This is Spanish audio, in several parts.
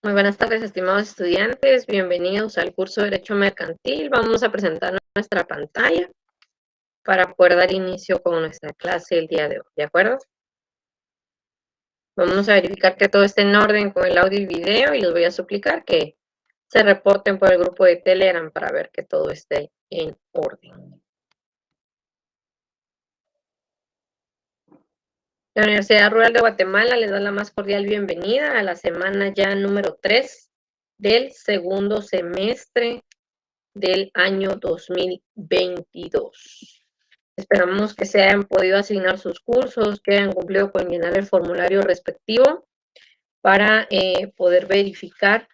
Muy buenas tardes, estimados estudiantes. Bienvenidos al curso de Derecho Mercantil. Vamos a presentar nuestra pantalla para poder dar inicio con nuestra clase el día de hoy, ¿de acuerdo? Vamos a verificar que todo esté en orden con el audio y video y les voy a suplicar que se reporten por el grupo de Telegram para ver que todo esté en orden. La Universidad Rural de Guatemala les da la más cordial bienvenida a la semana ya número 3 del segundo semestre del año 2022. Esperamos que se hayan podido asignar sus cursos, que hayan cumplido con llenar el formulario respectivo para poder verificar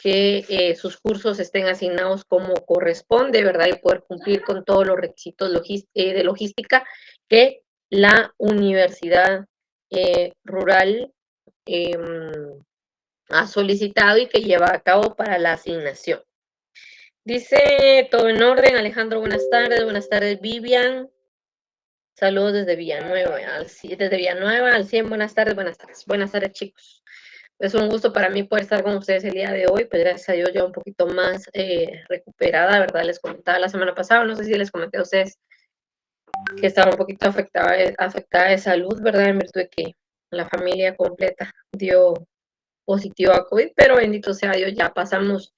que sus cursos estén asignados como corresponde, ¿verdad? Y poder cumplir con todos los requisitos de logística que la Universidad Rural ha solicitado y que lleva a cabo para la asignación. Dice, todo en orden, Alejandro, buenas tardes, Vivian, saludos desde Villanueva, desde Villanueva al 100, buenas tardes chicos. Es un gusto para mí poder estar con ustedes el día de hoy, pues gracias a Dios ya un poquito más recuperada, ¿verdad? Les comentaba la semana pasada, no sé si les comenté a ustedes que estaba un poquito afectada de salud, ¿verdad? En virtud de que la familia completa dio positivo a COVID, pero bendito sea Dios, ya pasamos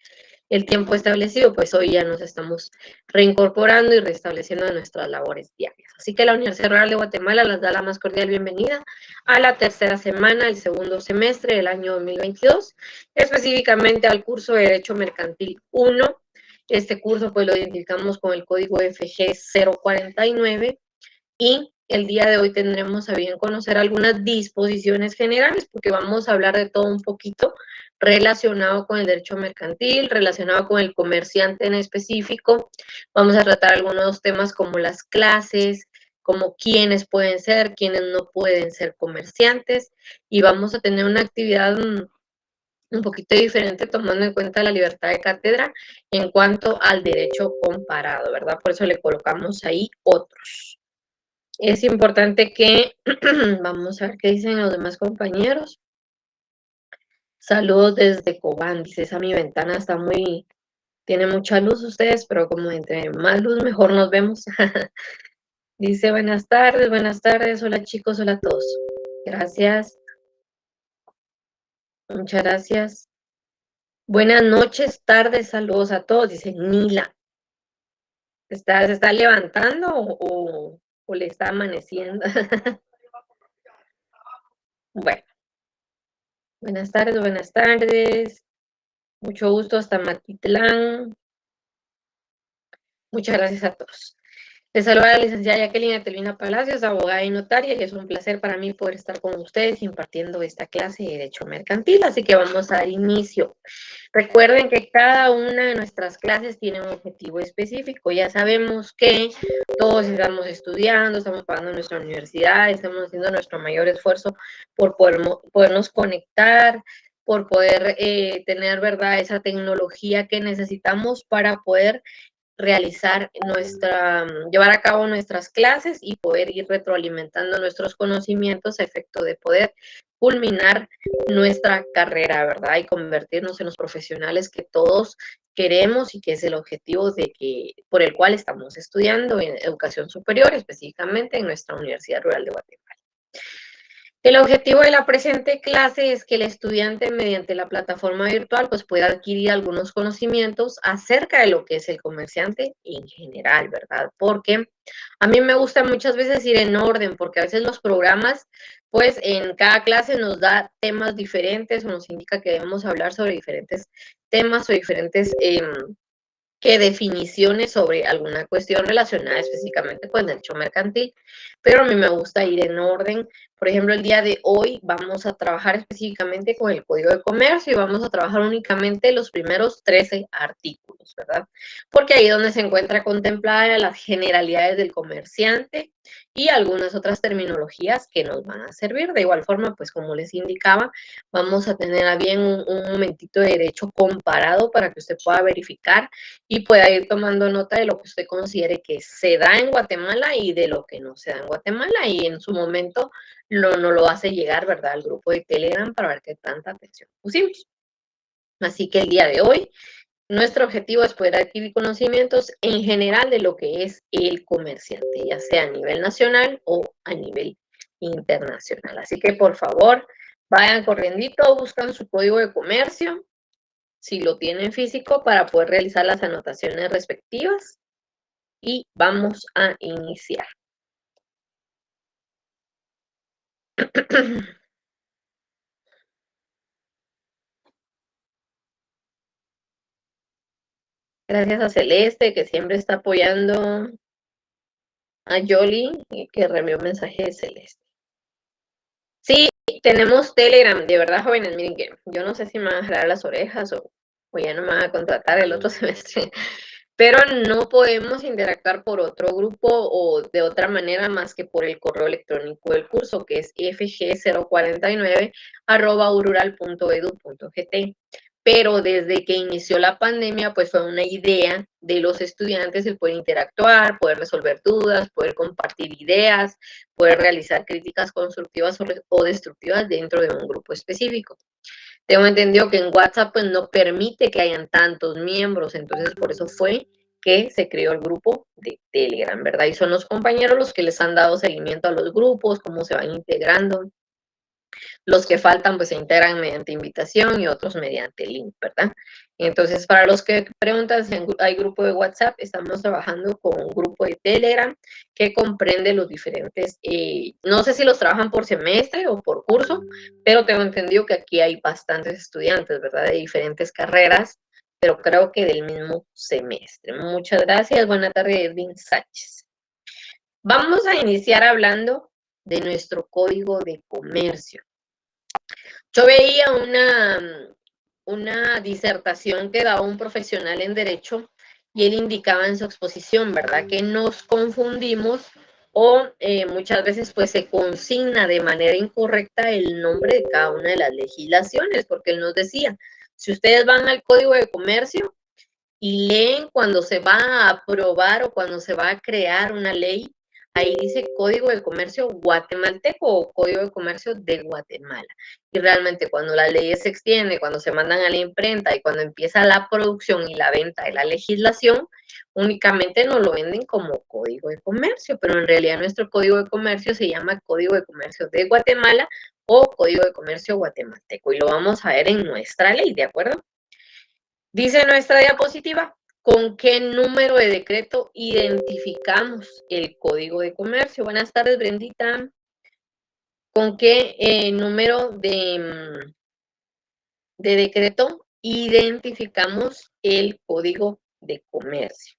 el tiempo establecido, pues hoy ya nos estamos reincorporando y restableciendo nuestras labores diarias. Así que la Universidad Rural de Guatemala les da la más cordial bienvenida a la tercera semana del segundo semestre del año 2022, específicamente al curso de Derecho Mercantil 1. Este curso pues lo identificamos con el código FG 049 y el día de hoy tendremos a bien conocer algunas disposiciones generales porque vamos a hablar de todo un poquito relacionado con el derecho mercantil, relacionado con el comerciante en específico. Vamos a tratar algunos temas como las clases, como quiénes pueden ser, quiénes no pueden ser comerciantes, y vamos a tener una actividad un poquito diferente tomando en cuenta la libertad de cátedra en cuanto al derecho comparado, ¿verdad? Por eso le colocamos ahí otros. Es importante que, vamos a ver qué dicen los demás compañeros. Saludos desde Cobán, dice, esa mi ventana está tiene mucha luz ustedes, pero como entre más luz mejor nos vemos. Dice, buenas tardes, hola chicos, hola a todos. Gracias, muchas gracias. Buenas noches, tardes, saludos a todos, dice Nila. ¿Se está levantando o le está amaneciendo? Bueno, buenas tardes. Mucho gusto hasta Matitlán. Muchas gracias a todos. Les saluda la licenciada Jacqueline Atelvina Palacios, abogada y notaria, y es un placer para mí poder estar con ustedes impartiendo esta clase de Derecho Mercantil, así que vamos a dar inicio. Recuerden que cada una de nuestras clases tiene un objetivo específico. Ya sabemos que todos estamos estudiando, estamos pagando nuestra universidad, estamos haciendo nuestro mayor esfuerzo por podernos conectar, por poder tener, ¿verdad?, esa tecnología que necesitamos para poder llevar a cabo nuestras clases y poder ir retroalimentando nuestros conocimientos a efecto de poder culminar nuestra carrera, ¿verdad? Y convertirnos en los profesionales que todos queremos y que es el objetivo por el cual estamos estudiando en educación superior, específicamente en nuestra Universidad Rural de Guatemala. El objetivo de la presente clase es que el estudiante mediante la plataforma virtual pues pueda adquirir algunos conocimientos acerca de lo que es el comerciante en general, ¿verdad? Porque a mí me gusta muchas veces ir en orden, porque a veces los programas pues en cada clase nos da temas diferentes o nos indica que debemos hablar sobre diferentes temas o diferentes que definiciones sobre alguna cuestión relacionada específicamente con el derecho mercantil, pero a mí me gusta ir en orden. Por ejemplo, el día de hoy vamos a trabajar específicamente con el Código de Comercio y vamos a trabajar únicamente los primeros 13 artículos, ¿verdad? Porque ahí es donde se encuentra contemplada las generalidades del comerciante y algunas otras terminologías que nos van a servir. De igual forma, pues como les indicaba, vamos a tener a bien un momentito de derecho comparado para que usted pueda verificar y pueda ir tomando nota de lo que usted considere que se da en Guatemala y de lo que no se da en Guatemala, y en su momento no lo hace llegar, ¿verdad?, al grupo de Telegram para ver qué tanta atención pusimos. Así que el día de hoy, nuestro objetivo es poder adquirir conocimientos en general de lo que es el comerciante, ya sea a nivel nacional o a nivel internacional. Así que, por favor, vayan corriendo, buscan su código de comercio, si lo tienen físico, para poder realizar las anotaciones respectivas y vamos a iniciar. Gracias a Celeste, que siempre está apoyando a Yoli, y que reenvió un mensaje de Celeste. Sí, tenemos Telegram, de verdad, jóvenes, miren que yo no sé si me van a jalar las orejas o ya no me van a contratar el otro semestre, pero no podemos interactuar por otro grupo o de otra manera más que por el correo electrónico del curso, que es fg049@urural.edu.gt. Pero desde que inició la pandemia, pues fue una idea de los estudiantes el poder interactuar, poder resolver dudas, poder compartir ideas, poder realizar críticas constructivas o destructivas dentro de un grupo específico. Tengo entendido que en WhatsApp pues no permite que hayan tantos miembros, entonces por eso fue que se creó el grupo de Telegram, ¿verdad? Y son los compañeros los que les han dado seguimiento a los grupos, cómo se van integrando. Los que faltan pues se integran mediante invitación y otros mediante link, ¿verdad? Entonces, para los que preguntan si hay grupo de WhatsApp, estamos trabajando con un grupo de Telegram que comprende los diferentes, no sé si los trabajan por semestre o por curso, pero tengo entendido que aquí hay bastantes estudiantes, ¿verdad? De diferentes carreras, pero creo que del mismo semestre. Muchas gracias. Buena tarde, Edwin Sánchez. Vamos a iniciar hablando de nuestro código de comercio. Yo veía una disertación que daba un profesional en Derecho y él indicaba en su exposición, ¿verdad?, que nos confundimos o muchas veces pues se consigna de manera incorrecta el nombre de cada una de las legislaciones, porque él nos decía, si ustedes van al Código de Comercio y leen cuando se va a aprobar o cuando se va a crear una ley, ahí dice Código de Comercio guatemalteco o Código de Comercio de Guatemala. Y realmente cuando las leyes se extienden, cuando se mandan a la imprenta y cuando empieza la producción y la venta de la legislación, únicamente nos lo venden como Código de Comercio, pero en realidad nuestro Código de Comercio se llama Código de Comercio de Guatemala o Código de Comercio guatemalteco. Y lo vamos a ver en nuestra ley, ¿de acuerdo? Dice nuestra diapositiva, ¿con qué número de decreto identificamos el Código de Comercio? Buenas tardes, Brendita. ¿Con qué número de decreto identificamos el Código de Comercio?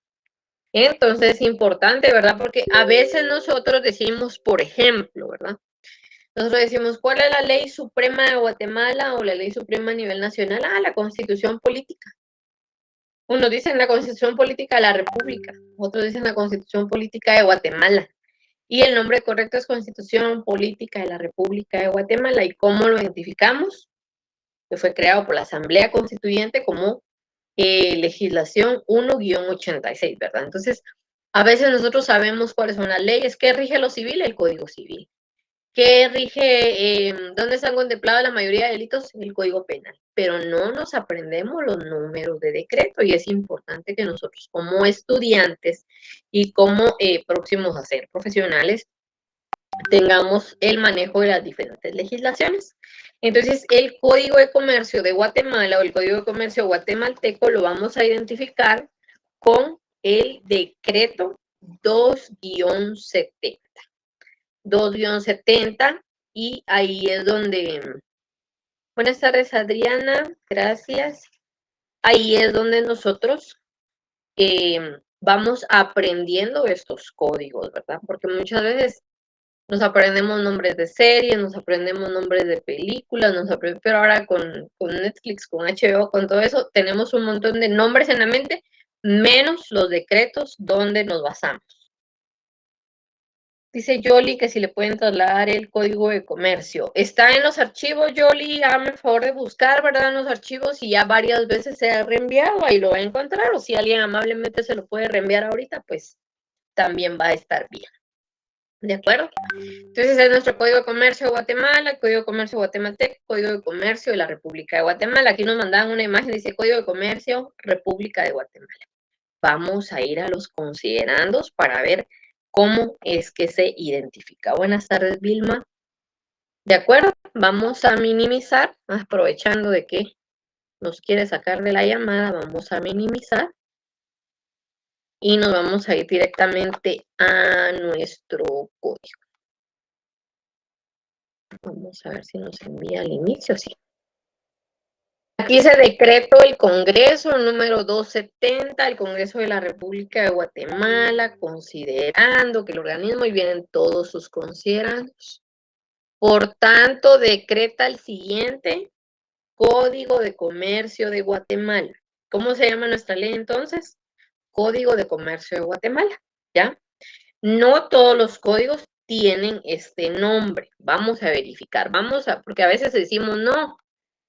Entonces es importante, ¿verdad? Porque a veces nosotros decimos, por ejemplo, ¿verdad? Nosotros decimos, ¿cuál es la ley suprema de Guatemala o la ley suprema a nivel nacional? Ah, la Constitución Política. Unos dicen la Constitución Política de la República, otros dicen la Constitución Política de Guatemala. Y el nombre correcto es Constitución Política de la República de Guatemala. ¿Y cómo lo identificamos? Que fue creado por la Asamblea Constituyente como legislación 1-86, ¿verdad? Entonces, a veces nosotros sabemos cuáles son las leyes. ¿Qué rige lo civil? El Código Civil. ¿Qué rige, dónde están contemplados la mayoría de delitos? El Código Penal. Pero no nos aprendemos los números de decreto y es importante que nosotros como estudiantes y como próximos a ser profesionales tengamos el manejo de las diferentes legislaciones. Entonces, el Código de Comercio de Guatemala o el Código de Comercio guatemalteco lo vamos a identificar con el decreto 2-70. 2-70, y ahí es donde... Buenas tardes, Adriana, gracias. Ahí es donde nosotros vamos aprendiendo estos códigos, ¿verdad? Porque muchas veces nos aprendemos nombres de series, nos aprendemos nombres de películas, pero ahora con Netflix, con HBO, con todo eso, tenemos un montón de nombres en la mente, menos los decretos donde nos basamos. Dice Yoli que si le pueden trasladar el código de comercio. Está en los archivos, Yoli, hágame el favor de buscar, ¿verdad? En los archivos, y ya varias veces se ha reenviado, ahí lo va a encontrar, o si alguien amablemente se lo puede reenviar ahorita, pues también va a estar bien. ¿De acuerdo? Entonces es nuestro Código de Comercio de Guatemala, Código de Comercio guatemalteco, Código de Comercio de la República de Guatemala. Aquí nos mandan una imagen, dice Código de Comercio República de Guatemala. Vamos a ir a los considerandos para ver cómo es que se identifica. Buenas tardes, Vilma. ¿De acuerdo? Vamos a minimizar, aprovechando de que nos quiere sacar de la llamada, vamos a minimizar y nos vamos a ir directamente a nuestro código. Vamos a ver si nos envía al inicio, sí. Aquí se decretó el Congreso número 270, el Congreso de la República de Guatemala, considerando que el organismo, y vienen todos sus considerandos. Por tanto, decreta el siguiente Código de Comercio de Guatemala. ¿Cómo se llama nuestra ley entonces? Código de Comercio de Guatemala, ¿ya? No todos los códigos tienen este nombre. Vamos a verificar, porque a veces decimos no,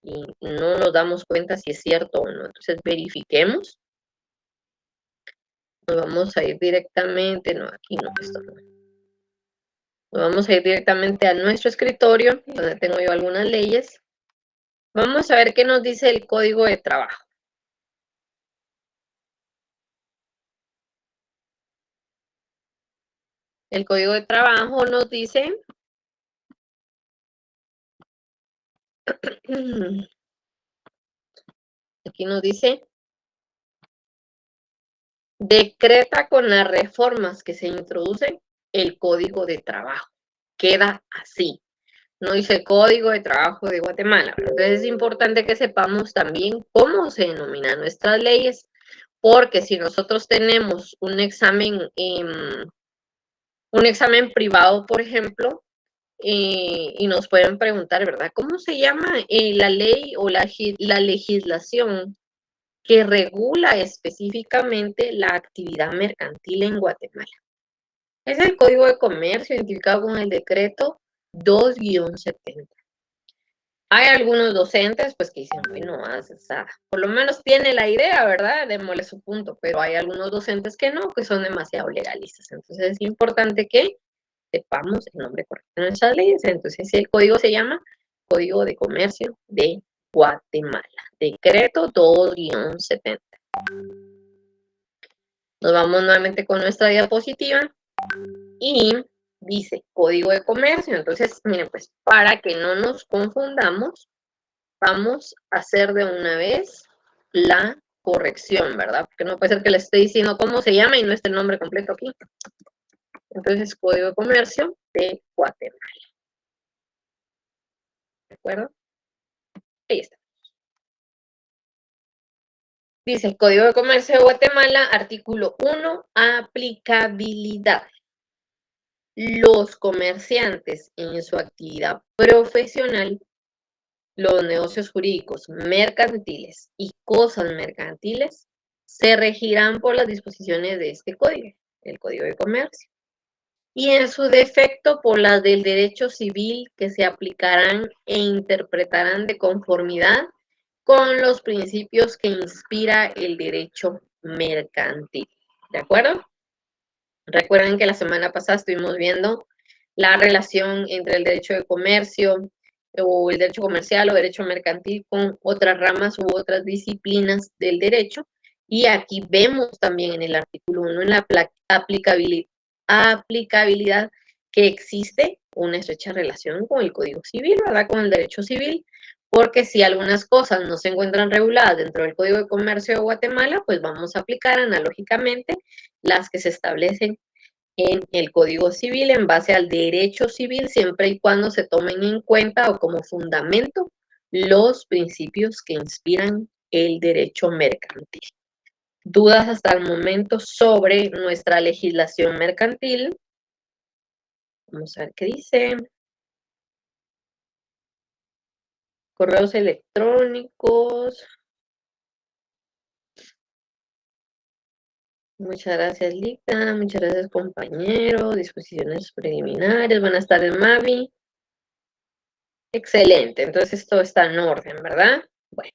y no nos damos cuenta si es cierto o no. Entonces verifiquemos. Nos vamos a ir directamente, no, aquí no, esto no. Nos vamos a ir directamente a nuestro escritorio, donde tengo yo algunas leyes. Vamos a ver qué nos dice el Código de Trabajo. El Código de Trabajo nos dice... Aquí nos dice... Decreta con las reformas que se introducen el Código de Trabajo. Queda así. No dice Código de Trabajo de Guatemala. Entonces es importante que sepamos también cómo se denominan nuestras leyes, porque si nosotros tenemos un examen privado, por ejemplo, y nos pueden preguntar, ¿verdad? ¿Cómo se llama la ley o la legislación que regula específicamente la actividad mercantil en Guatemala? Es el Código de Comercio identificado con el decreto 2-70. Hay algunos docentes pues que dicen, bueno, por lo menos tiene la idea, ¿verdad? Démosle su punto, pero hay algunos docentes que no, que son demasiado legalistas. Entonces es importante que sepamos el nombre correcto de nuestras leyes. Entonces el código se llama Código de Comercio de Guatemala, decreto 2-70. Nos vamos nuevamente con nuestra diapositiva y dice Código de Comercio. Entonces, miren, pues para que no nos confundamos, vamos a hacer de una vez la corrección, ¿verdad? Porque no puede ser que le esté diciendo cómo se llama y no esté el nombre completo aquí. Entonces, Código de Comercio de Guatemala. ¿De acuerdo? Ahí está. Dice Código de Comercio de Guatemala, artículo 1, aplicabilidad. Los comerciantes en su actividad profesional, los negocios jurídicos mercantiles y cosas mercantiles se regirán por las disposiciones de este código, el Código de Comercio, y en su defecto por las del derecho civil, que se aplicarán e interpretarán de conformidad con los principios que inspira el derecho mercantil. ¿De acuerdo? Recuerden que la semana pasada estuvimos viendo la relación entre el derecho de comercio o el derecho comercial o derecho mercantil con otras ramas u otras disciplinas del derecho. Y aquí vemos también en el artículo 1 en la aplicabilidad que existe una estrecha relación con el Código Civil, ¿verdad? Con el derecho civil, porque si algunas cosas no se encuentran reguladas dentro del Código de Comercio de Guatemala, pues vamos a aplicar analógicamente las que se establecen en el Código Civil en base al derecho civil, siempre y cuando se tomen en cuenta o como fundamento los principios que inspiran el derecho mercantil. ¿Dudas hasta el momento sobre nuestra legislación mercantil? Vamos a ver qué dice. Correos electrónicos. Muchas gracias, Lita. Muchas gracias, compañero. Disposiciones preliminares. Buenas tardes, Mavi. Excelente. Entonces, todo está en orden, ¿verdad? Bueno.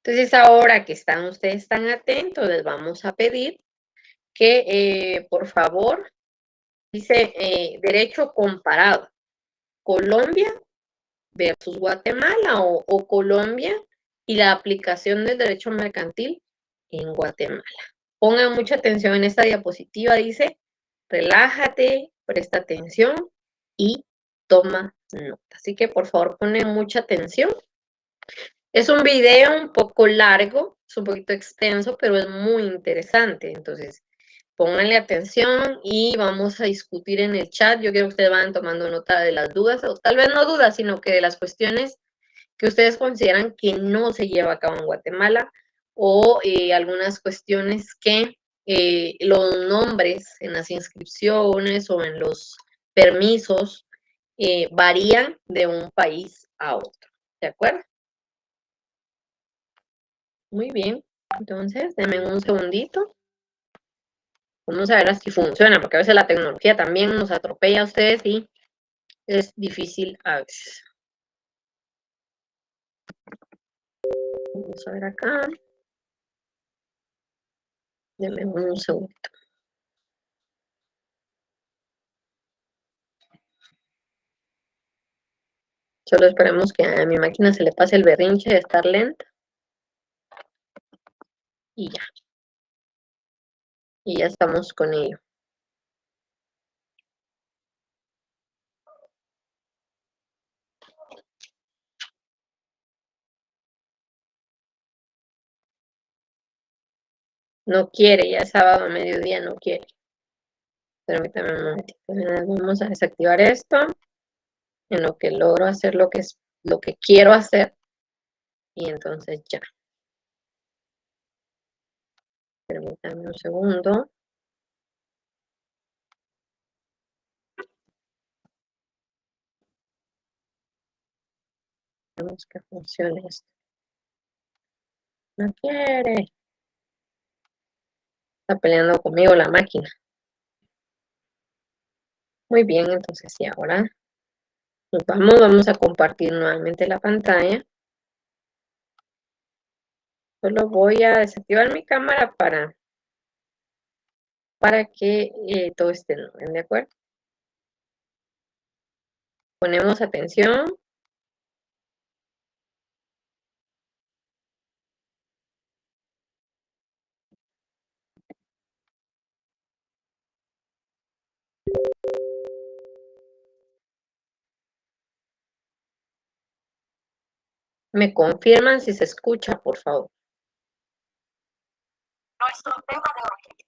Entonces, ahora que están ustedes tan atentos, les vamos a pedir que, por favor, dice derecho comparado. Colombia versus Guatemala o Colombia y la aplicación del derecho mercantil en Guatemala. Pongan mucha atención en esta diapositiva, dice, relájate, presta atención y toma nota. Así que por favor ponen mucha atención. Es un video un poco largo, es un poquito extenso, pero es muy interesante. Entonces, pónganle atención y vamos a discutir en el chat. Yo quiero que ustedes vayan tomando nota de las dudas, o tal vez no dudas, sino que de las cuestiones que ustedes consideran que no se lleva a cabo en Guatemala o algunas cuestiones que los nombres en las inscripciones o en los permisos varían de un país a otro. ¿De acuerdo? Muy bien. Entonces, denme un segundito. Vamos a ver si funciona, porque a veces la tecnología también nos atropella a ustedes y es difícil a veces. Vamos a ver acá. Denme un segundito. Solo esperemos que a mi máquina se le pase el berrinche de estar lenta. Y ya. Y ya estamos con ello. No quiere, ya es sábado a mediodía, no quiere. Permítame un momentito. Vamos a desactivar esto. En lo que logro hacer lo que quiero hacer. Y entonces ya. Permítame un segundo. Vamos que funcione esto. No quiere. Está peleando conmigo la máquina. Muy bien, entonces sí, ahora nos vamos a compartir nuevamente la pantalla. Solo voy a desactivar mi cámara para que todo esté en orden, ¿de acuerdo? Ponemos atención. Me confirman si se escucha, por favor. Nuestro tema de hoy.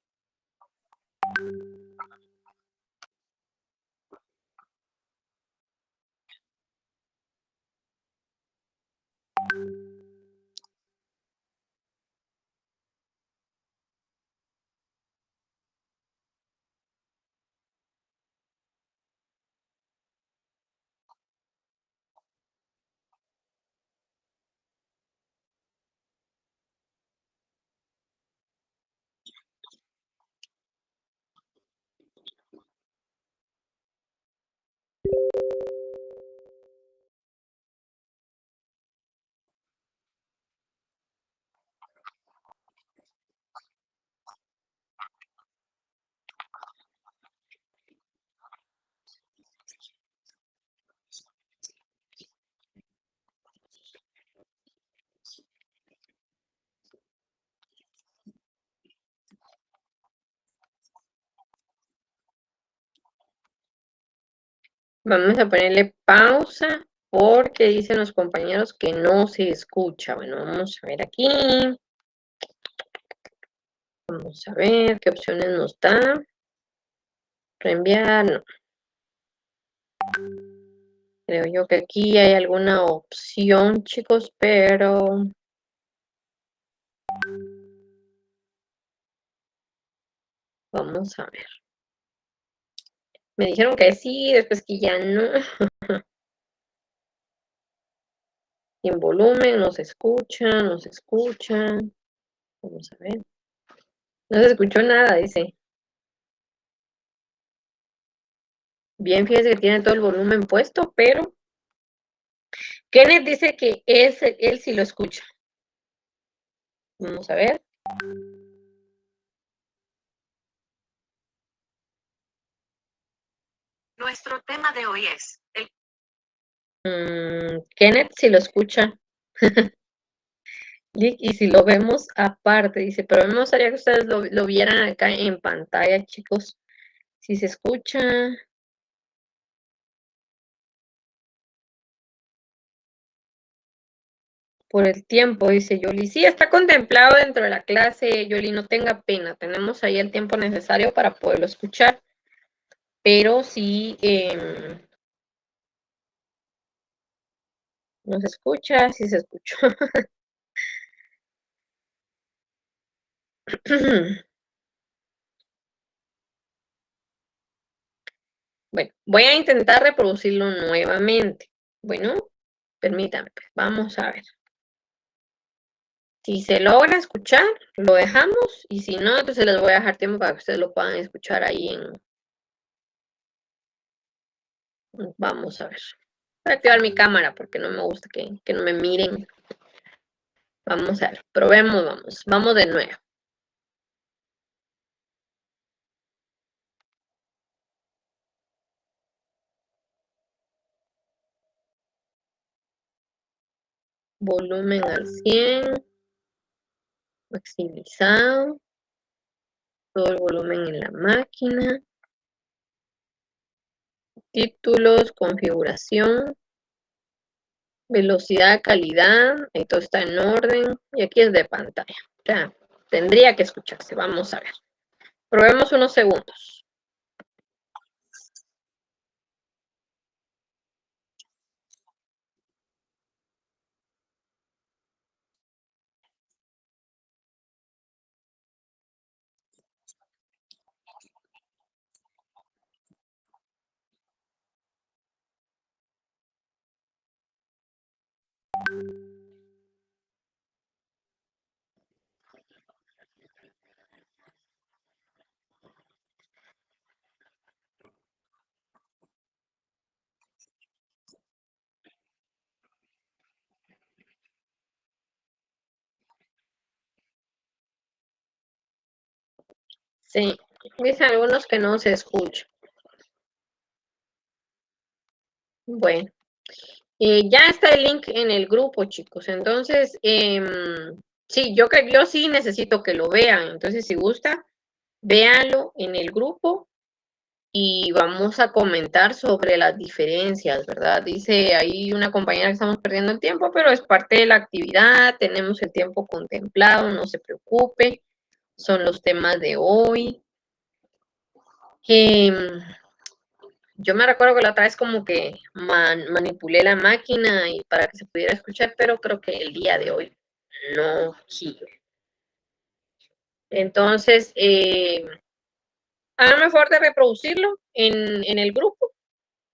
Vamos a ponerle pausa porque dicen los compañeros que no se escucha. Bueno, vamos a ver aquí. Vamos a ver qué opciones nos da. Reenviar, no. Creo yo que aquí hay alguna opción, chicos, pero vamos a ver. Me dijeron que sí, después que ya no. Sin volumen, no se escucha, no se escucha. Vamos a ver. No se escuchó nada, dice. Bien, fíjese que tiene todo el volumen puesto, pero Kenneth dice que él sí lo escucha. Vamos a ver. Nuestro tema de hoy es el Kenneth sí lo escucha. Y si lo vemos aparte, dice, pero me gustaría que ustedes lo vieran acá en pantalla, chicos. Si se escucha. Por el tiempo, dice Yoli. Sí, está contemplado dentro de la clase, Yoli, no tenga pena. Tenemos ahí el tiempo necesario para poderlo escuchar. Pero sí, no se escucha, sí se escuchó. Bueno, voy a intentar reproducirlo nuevamente. Bueno, permítame, pues, vamos a ver. Si se logra escuchar, lo dejamos. Y si no, entonces les voy a dejar tiempo para que ustedes lo puedan escuchar ahí en... Vamos a ver. Voy a activar mi cámara porque no me gusta que no me miren. Vamos a ver, probemos, vamos de nuevo. Volumen al 100, maximizado, todo el volumen en la máquina, títulos, configuración, velocidad, calidad, esto está en orden y aquí es de pantalla. Ya, tendría que escucharse, vamos a ver. Probemos unos segundos. Sí, dicen algunos que no se escucha. Bueno, ya está el link en el grupo, chicos. Entonces, sí, yo sí necesito que lo vean. Entonces, si gusta, véanlo en el grupo y vamos a comentar sobre las diferencias, ¿verdad? Dice ahí una compañera que estamos perdiendo el tiempo, pero es parte de la actividad, tenemos el tiempo contemplado, no se preocupe, son los temas de hoy. Yo me recuerdo que la otra vez como que manipulé la máquina y para que se pudiera escuchar, pero creo que el día de hoy no quiero. Entonces, háganme favor de reproducirlo en el grupo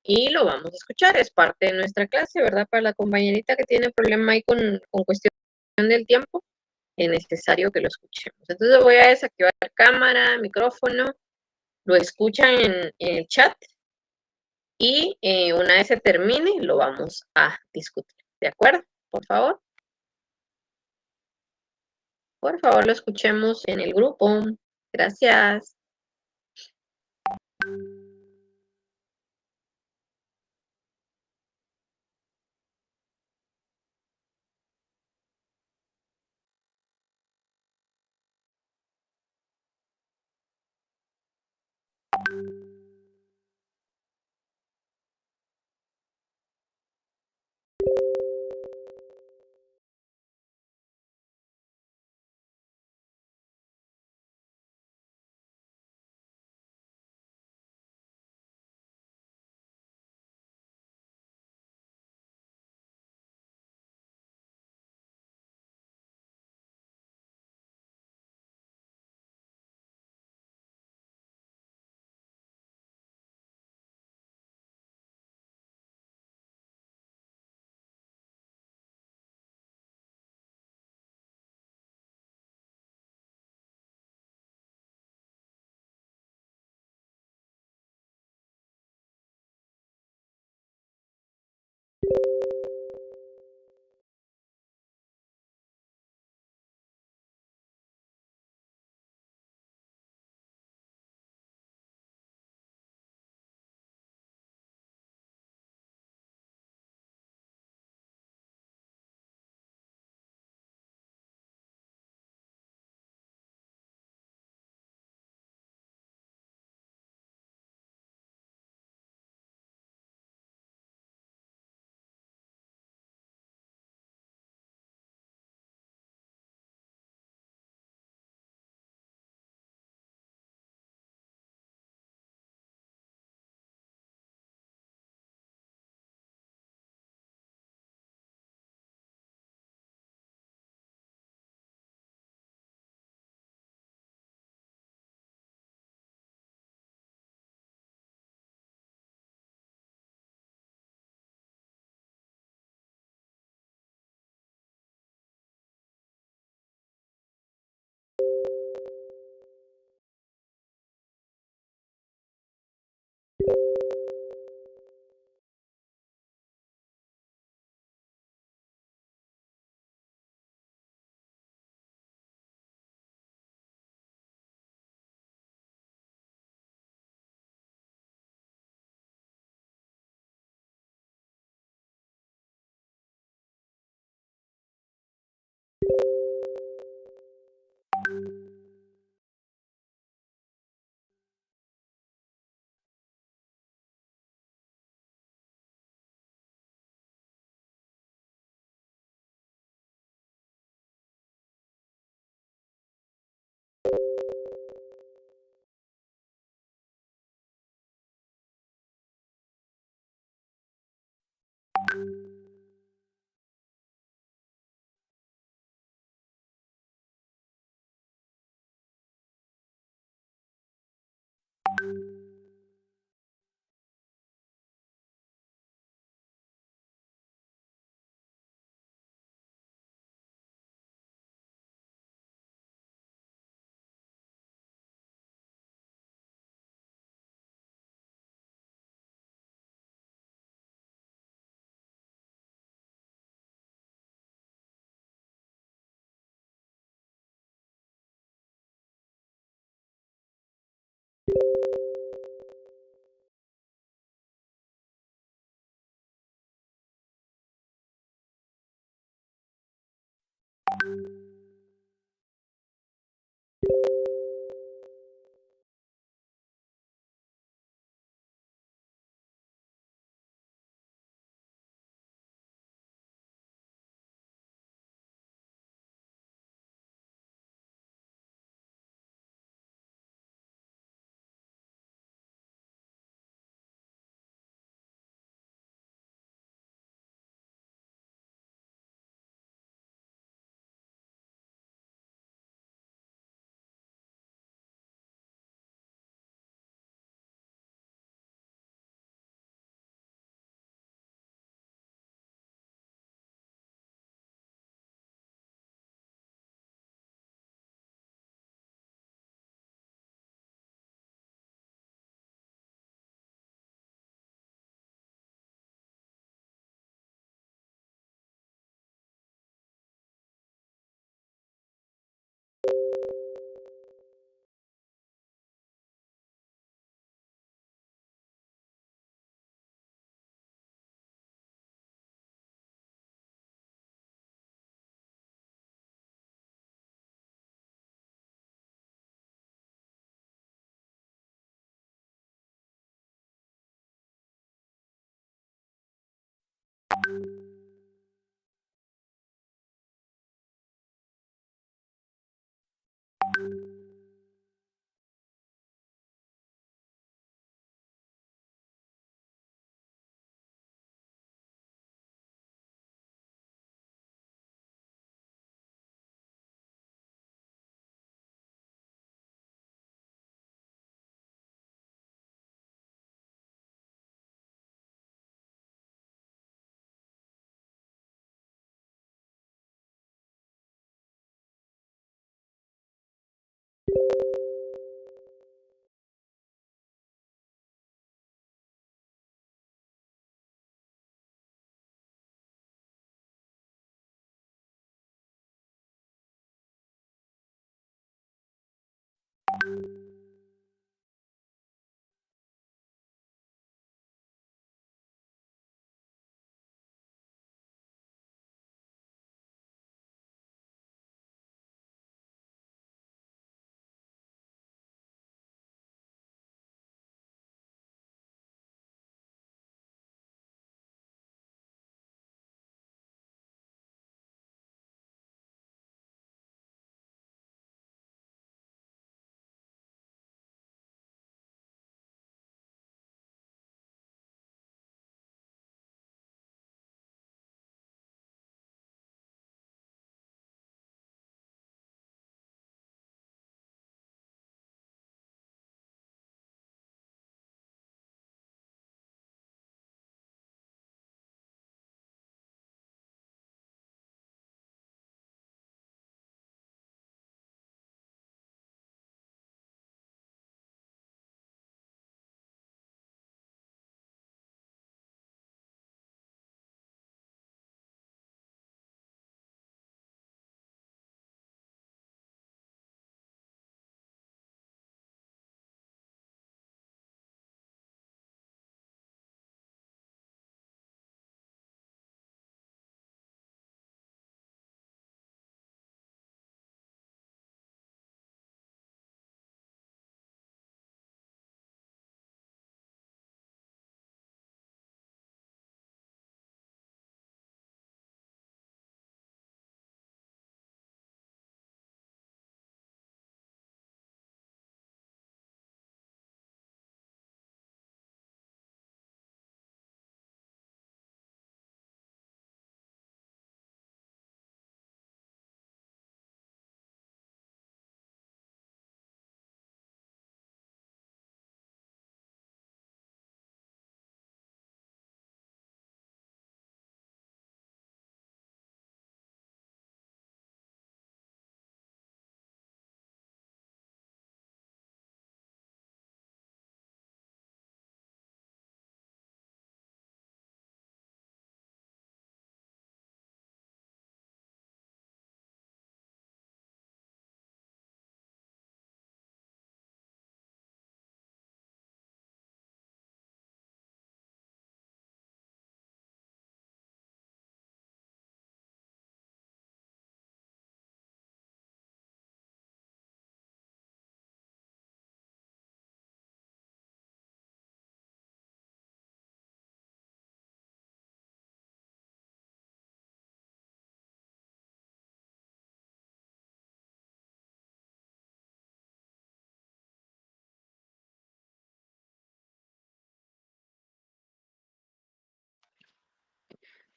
y lo vamos a escuchar. Es parte de nuestra clase, ¿verdad? Para la compañerita que tiene problema ahí con cuestión del tiempo, es necesario que lo escuchemos. Entonces voy a desactivar cámara, micrófono, lo escuchan en el chat y una vez se termine lo vamos a discutir. ¿De acuerdo? Por favor lo escuchemos en el grupo. Gracias.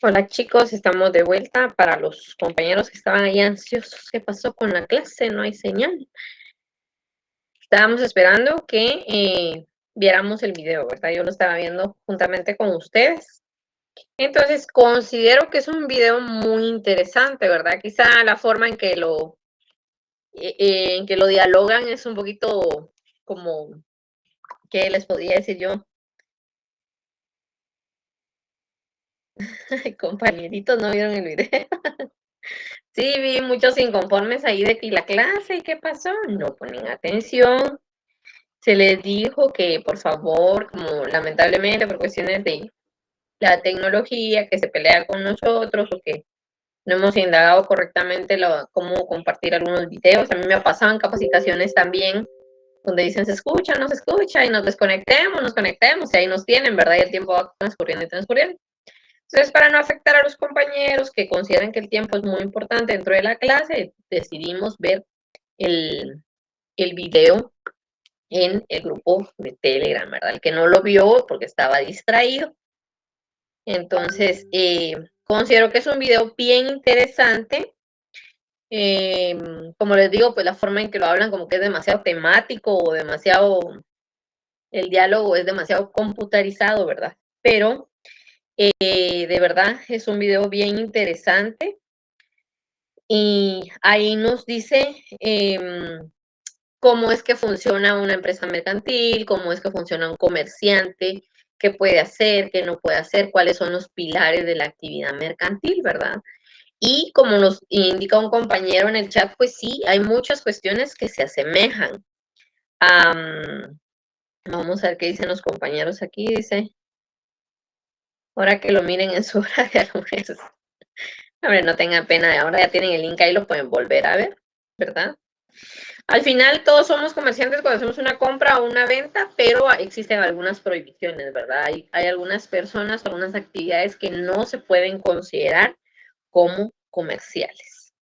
Hola chicos, estamos de vuelta. Para los compañeros que estaban ahí ansiosos, ¿qué pasó con la clase? No hay señal. Estábamos esperando que viéramos el video, ¿verdad? Yo lo estaba viendo juntamente con ustedes. Entonces, considero que es un video muy interesante, ¿verdad? Quizá la forma en que lo dialogan es un poquito como, ¿qué les podría decir yo? Compañeritos, ¿no vieron el video? Sí, vi muchos inconformes ahí de que la clase, ¿y qué pasó? No ponen atención. Se les dijo que, por favor, como lamentablemente por cuestiones de la tecnología que se pelea con nosotros o que no hemos indagado correctamente cómo compartir algunos videos. A mí me ha pasado en capacitaciones también donde dicen no se escucha y nos conectemos y ahí nos tienen, ¿verdad? Y el tiempo va transcurriendo y transcurriendo. Entonces, para no afectar a los compañeros que consideran que el tiempo es muy importante dentro de la clase, decidimos ver el video en el grupo de Telegram, ¿verdad? El que no lo vio porque estaba distraído. Entonces, considero que es un video bien interesante. Como les digo, pues la forma en que lo hablan como que es demasiado temático o demasiado, el diálogo es demasiado computarizado, ¿verdad? Pero de verdad es un video bien interesante y ahí nos dice cómo es que funciona una empresa mercantil, cómo es que funciona un comerciante, qué puede hacer, qué no puede hacer, cuáles son los pilares de la actividad mercantil, ¿verdad? Y como nos indica un compañero en el chat, pues sí, hay muchas cuestiones que se asemejan. Vamos a ver qué dicen los compañeros aquí, dice, ahora que lo miren en su hora de almuerzo. A ver, no tengan pena, ahora ya tienen el link ahí, lo pueden volver a ver, ¿verdad? Al final todos somos comerciantes cuando hacemos una compra o una venta, pero existen algunas prohibiciones, ¿verdad? Hay algunas personas, algunas actividades que no se pueden considerar como comerciales.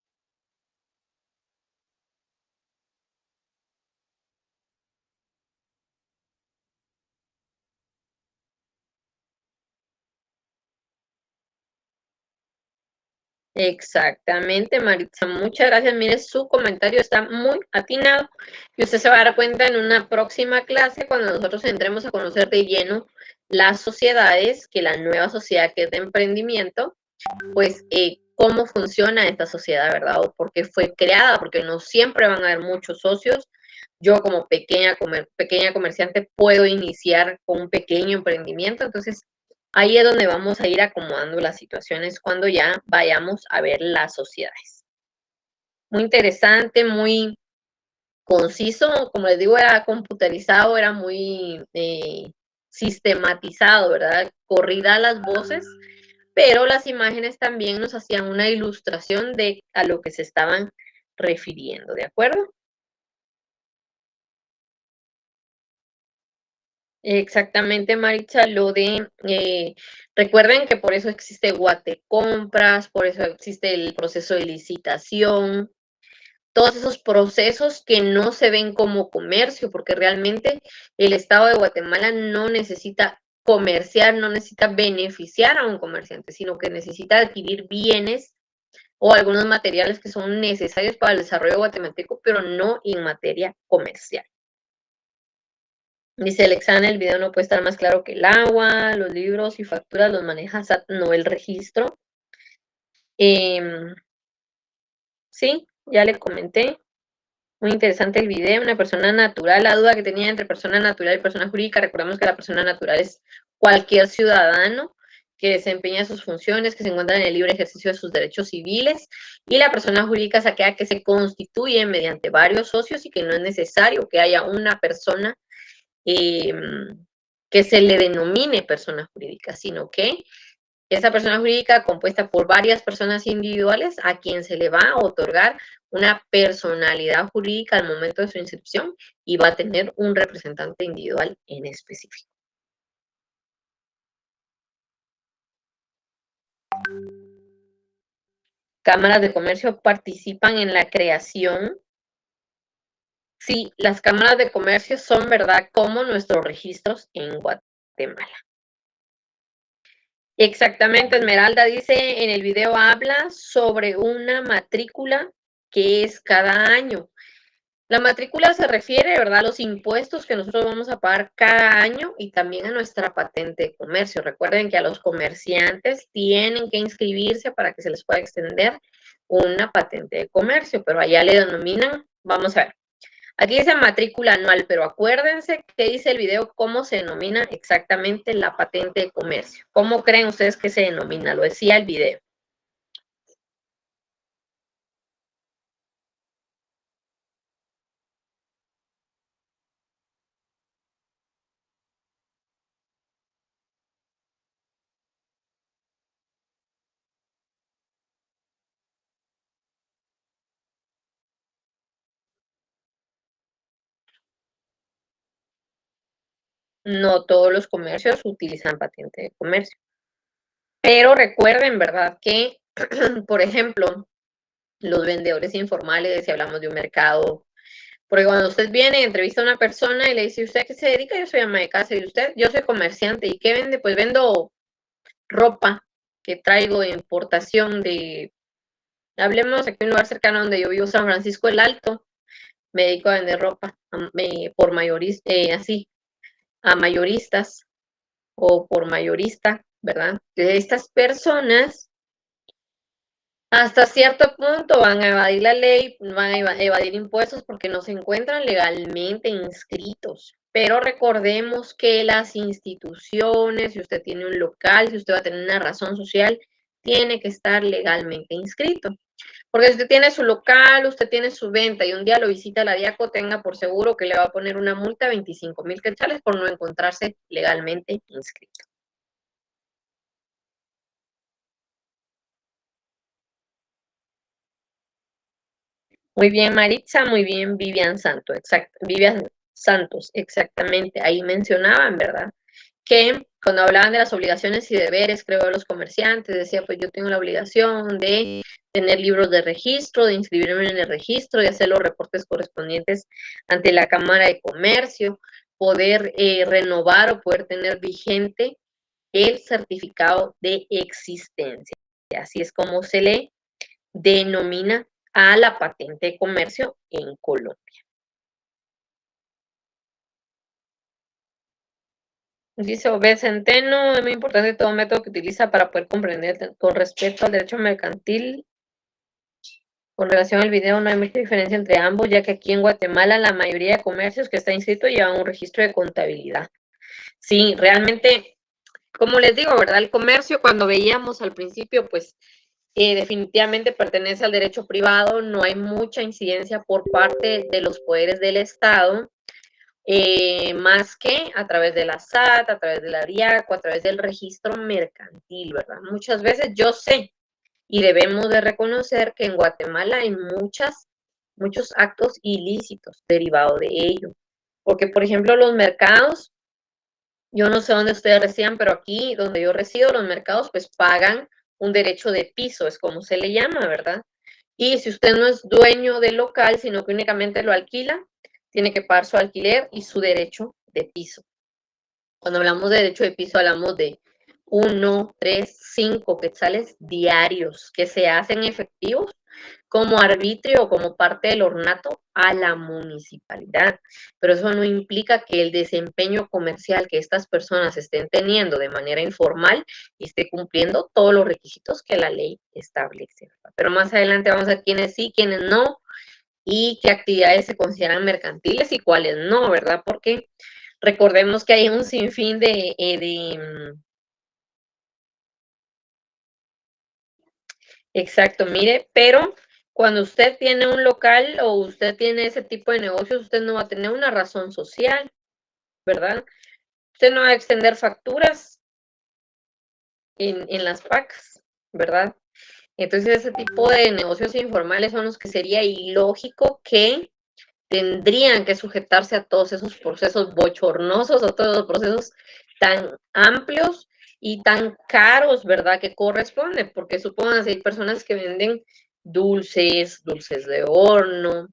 Exactamente, Maritza. Muchas gracias. Mire, su comentario está muy atinado y usted se va a dar cuenta en una próxima clase cuando nosotros entremos a conocer de lleno las sociedades, que la nueva sociedad que es de emprendimiento, pues cómo funciona esta sociedad, ¿verdad? O por qué fue creada, porque no siempre van a haber muchos socios. Yo como pequeña comerciante puedo iniciar con un pequeño emprendimiento, entonces ahí es donde vamos a ir acomodando las situaciones cuando ya vayamos a ver las sociedades. Muy interesante, muy conciso, como les digo, era computarizado, era muy sistematizado, ¿verdad? Corrida las voces, pero las imágenes también nos hacían una ilustración de a lo que se estaban refiriendo, ¿de acuerdo? Exactamente, Maritza, recuerden que por eso existe Guatecompras, por eso existe el proceso de licitación, todos esos procesos que no se ven como comercio, porque realmente el Estado de Guatemala no necesita comerciar, no necesita beneficiar a un comerciante, sino que necesita adquirir bienes o algunos materiales que son necesarios para el desarrollo guatemalteco, pero no en materia comercial. Dice Alexandra, el video no puede estar más claro que el agua, los libros y facturas los maneja SAT, no el registro. Sí, ya le comenté. Muy interesante el video, una persona natural, la duda que tenía entre persona natural y persona jurídica, recordemos que la persona natural es cualquier ciudadano que desempeña sus funciones, que se encuentra en el libre ejercicio de sus derechos civiles, y la persona jurídica es aquella que se constituye mediante varios socios y que no es necesario que haya una persona eh, que se le denomine persona jurídica, sino que esa persona jurídica compuesta por varias personas individuales a quien se le va a otorgar una personalidad jurídica al momento de su inscripción y va a tener un representante individual en específico. Cámaras de comercio participan en la creación. Sí, las cámaras de comercio son, ¿verdad?, como nuestros registros en Guatemala. Exactamente, Esmeralda dice en el video habla sobre una matrícula que es cada año. La matrícula se refiere, ¿verdad?, a los impuestos que nosotros vamos a pagar cada año y también a nuestra patente de comercio. Recuerden que a los comerciantes tienen que inscribirse para que se les pueda extender una patente de comercio, pero allá le denominan, vamos a ver, aquí dice matrícula anual, pero acuérdense que dice el video cómo se denomina exactamente la patente de comercio. ¿Cómo creen ustedes que se denomina? Lo decía el video. No todos los comercios utilizan patente de comercio. Pero recuerden, ¿verdad?, que, por ejemplo, los vendedores informales, si hablamos de un mercado, porque cuando usted viene y entrevista a una persona y le dice, ¿usted a qué se dedica? Yo soy ama de casa. ¿Y usted? Yo soy comerciante. ¿Y qué vende? Pues vendo ropa que traigo de importación de, hablemos aquí en un lugar cercano donde yo vivo, San Francisco el Alto. Me dedico a vender ropa por mayorista, así, a mayoristas o por mayorista, ¿verdad? De estas personas hasta cierto punto van a evadir la ley, van a evadir impuestos porque no se encuentran legalmente inscritos. Pero recordemos que las instituciones, si usted tiene un local, si usted va a tener una razón social, tiene que estar legalmente inscrito. Porque si usted tiene su local, usted tiene su venta y un día lo visita la Diaco, tenga por seguro que le va a poner una multa de 25,000 quetzales por no encontrarse legalmente inscrito. Muy bien, Maritza, muy bien, Vivian Santos, exactamente. Ahí mencionaban, ¿verdad?, que cuando hablaban de las obligaciones y deberes, creo, de los comerciantes, decía, pues yo tengo la obligación de tener libros de registro, de inscribirme en el registro, de hacer los reportes correspondientes ante la Cámara de Comercio, poder renovar o poder tener vigente el certificado de existencia. Así es como se le denomina a la patente de comercio en Colombia. Dice Obed Centeno, es muy importante todo método que utiliza para poder comprender con respecto al derecho mercantil. Con relación al video, no hay mucha diferencia entre ambos, ya que aquí en Guatemala la mayoría de comercios que está inscrito llevan un registro de contabilidad. Sí, realmente, como les digo, ¿verdad? El comercio, cuando veíamos al principio, pues definitivamente pertenece al derecho privado, no hay mucha incidencia por parte de los poderes del Estado, más que a través de la SAT, a través de la DIACO, a través del registro mercantil, ¿verdad? Muchas veces yo sé y debemos de reconocer que en Guatemala hay muchos actos ilícitos derivados de ello. Porque, por ejemplo, los mercados, yo no sé dónde ustedes residan, pero aquí donde yo resido, los mercados pues pagan un derecho de piso, es como se le llama, ¿verdad? Y si usted no es dueño del local, sino que únicamente lo alquila, tiene que pagar su alquiler y su derecho de piso. Cuando hablamos de derecho de piso, hablamos de 1, 3, 5 quetzales diarios que se hacen efectivos como arbitrio o como parte del ornato a la municipalidad. Pero eso no implica que el desempeño comercial que estas personas estén teniendo de manera informal esté cumpliendo todos los requisitos que la ley establece. Pero más adelante vamos a ver quiénes sí, quiénes no, y qué actividades se consideran mercantiles y cuáles no, ¿verdad? Porque recordemos que hay un sinfín exacto, mire, pero cuando usted tiene un local o usted tiene ese tipo de negocios, usted no va a tener una razón social, ¿verdad? Usted no va a extender facturas en las PACs, ¿verdad? Entonces, ese tipo de negocios informales son los que sería ilógico que tendrían que sujetarse a todos esos procesos bochornosos, a todos los procesos tan amplios y tan caros, ¿verdad?, que corresponden, porque supongan si hay personas que venden dulces de horno,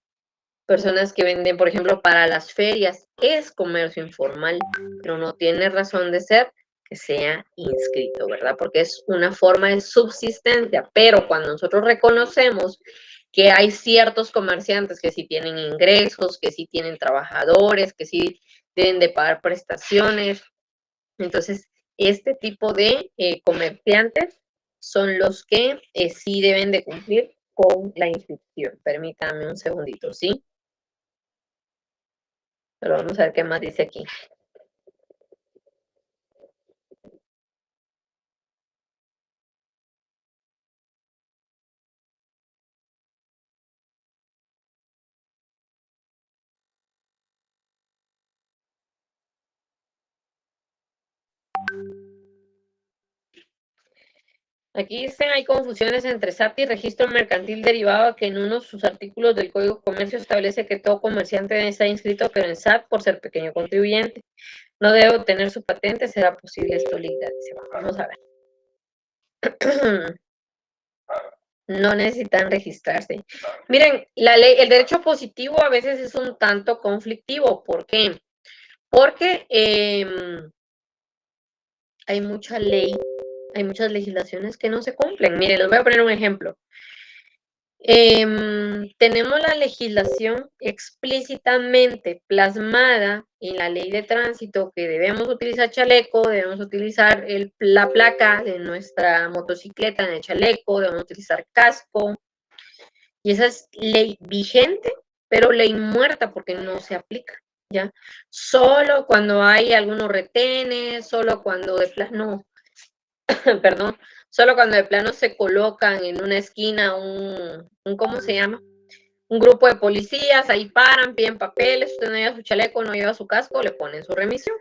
personas que venden, por ejemplo, para las ferias, es comercio informal, pero no tiene razón de ser que sea inscrito, ¿verdad? Porque es una forma de subsistencia, pero cuando nosotros reconocemos que hay ciertos comerciantes que sí tienen ingresos, que sí tienen trabajadores, que sí deben de pagar prestaciones, entonces este tipo de comerciantes son los que sí deben de cumplir con la inscripción. Permítanme un segundito, ¿sí? Pero vamos a ver qué más dice aquí. Aquí dicen, hay confusiones entre SAT y registro mercantil derivado que en uno de sus artículos del Código de Comercio establece que todo comerciante debe estar inscrito, pero en SAT por ser pequeño contribuyente. No debe obtener su patente, será posible esto legal. Vamos a ver. No necesitan registrarse. Miren, la ley, el derecho positivo a veces es un tanto conflictivo. ¿Por qué? Porque hay mucha ley, hay muchas legislaciones que no se cumplen. Miren, les voy a poner un ejemplo. Tenemos la legislación explícitamente plasmada en la ley de tránsito que debemos utilizar chaleco, debemos utilizar la placa de nuestra motocicleta en el chaleco, debemos utilizar casco, y esa es ley vigente, pero ley muerta porque no se aplica, ¿ya? Solo cuando hay algunos retenes, solo cuando de plano, perdón, solo cuando de plano se colocan en una esquina ¿cómo se llama? Un grupo de policías, ahí paran, piden papeles, usted no lleva su chaleco, no lleva su casco, le ponen su remisión.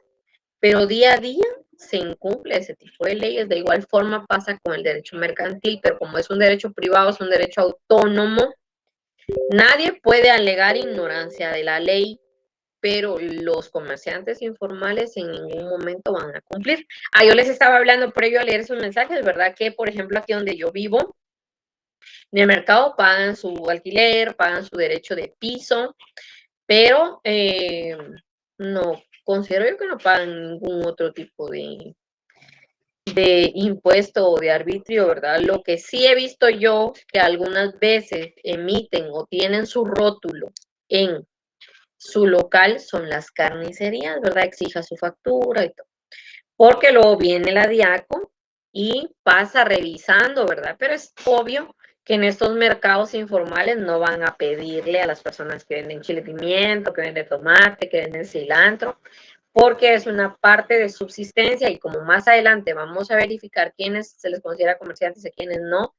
Pero día a día se incumple ese tipo de leyes. De igual forma pasa con el derecho mercantil, pero como es un derecho privado, es un derecho autónomo, nadie puede alegar ignorancia de la ley, pero los comerciantes informales en ningún momento van a cumplir. Yo les estaba hablando previo a leer esos mensajes, ¿verdad? Que, por ejemplo, aquí donde yo vivo, en el mercado pagan su alquiler, pagan su derecho de piso, pero no, considero yo que no pagan ningún otro tipo de impuesto o de arbitrio, ¿verdad? Lo que sí he visto yo que algunas veces emiten o tienen su rótulo en su local son las carnicerías, ¿verdad? Exija su factura y todo. Porque luego viene la Diaco y pasa revisando, ¿verdad? Pero es obvio que en estos mercados informales no van a pedirle a las personas que venden chile pimiento, que venden tomate, que venden cilantro, porque es una parte de subsistencia y como más adelante vamos a verificar quiénes se les considera comerciantes y quiénes no,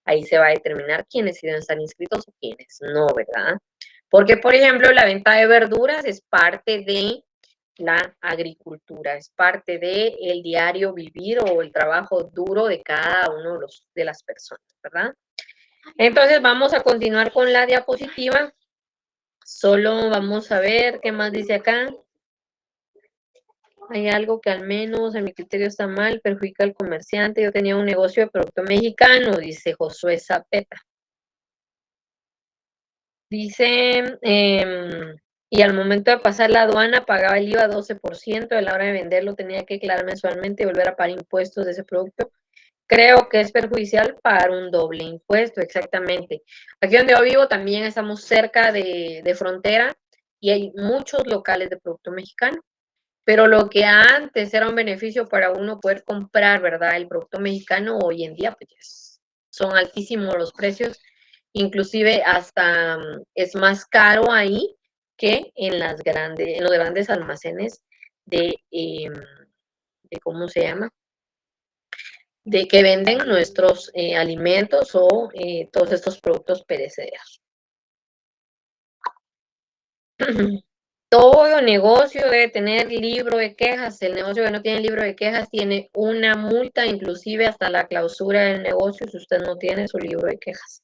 ahí se va a determinar quiénes deben estar inscritos o quiénes no, ¿verdad? Porque, por ejemplo, la venta de verduras es parte de la agricultura, es parte de el diario vivir o el trabajo duro de cada uno de las personas, ¿verdad? Entonces vamos a continuar con la diapositiva. Solo vamos a ver qué más dice acá. Hay algo que al menos en mi criterio está mal, perjudica al comerciante. Yo tenía un negocio de producto mexicano, dice Josué Zapeta. Dice, y al momento de pasar la aduana pagaba el IVA 12%, a la hora de venderlo tenía que declarar mensualmente y volver a pagar impuestos de ese producto. Creo que es perjudicial pagar un doble impuesto, exactamente. Aquí donde yo vivo también estamos cerca de frontera y hay muchos locales de producto mexicano. Pero lo que antes era un beneficio para uno poder comprar, ¿verdad? El producto mexicano, hoy en día pues son altísimos los precios, inclusive hasta es más caro ahí que en los grandes almacenes de ¿cómo se llama? De que venden nuestros alimentos o todos estos productos perecederos. Todo negocio debe tener libro de quejas. El negocio que no tiene libro de quejas tiene una multa, inclusive hasta la clausura del negocio si usted no tiene su libro de quejas.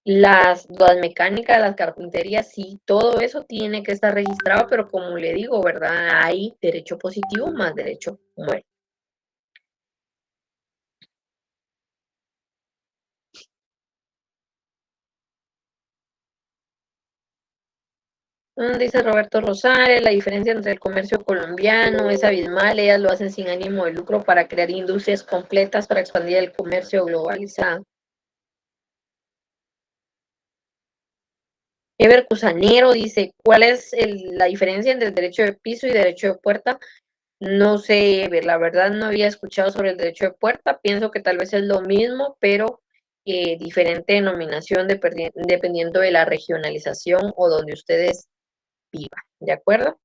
Las mecánicas, las carpinterías, sí, todo eso tiene que estar registrado, pero como le digo, ¿verdad? Hay derecho positivo más derecho muerto. Dice Roberto Rosales, la diferencia entre el comercio colombiano es abismal, ellas lo hacen sin ánimo de lucro para crear industrias completas para expandir el comercio globalizado. Ever Cusanero dice, ¿cuál es la diferencia entre el derecho de piso y derecho de puerta? No sé, Ever, la verdad no había escuchado sobre el derecho de puerta, pienso que tal vez es lo mismo, pero diferente denominación dependiendo de la regionalización o donde ustedes vivan, ¿de acuerdo?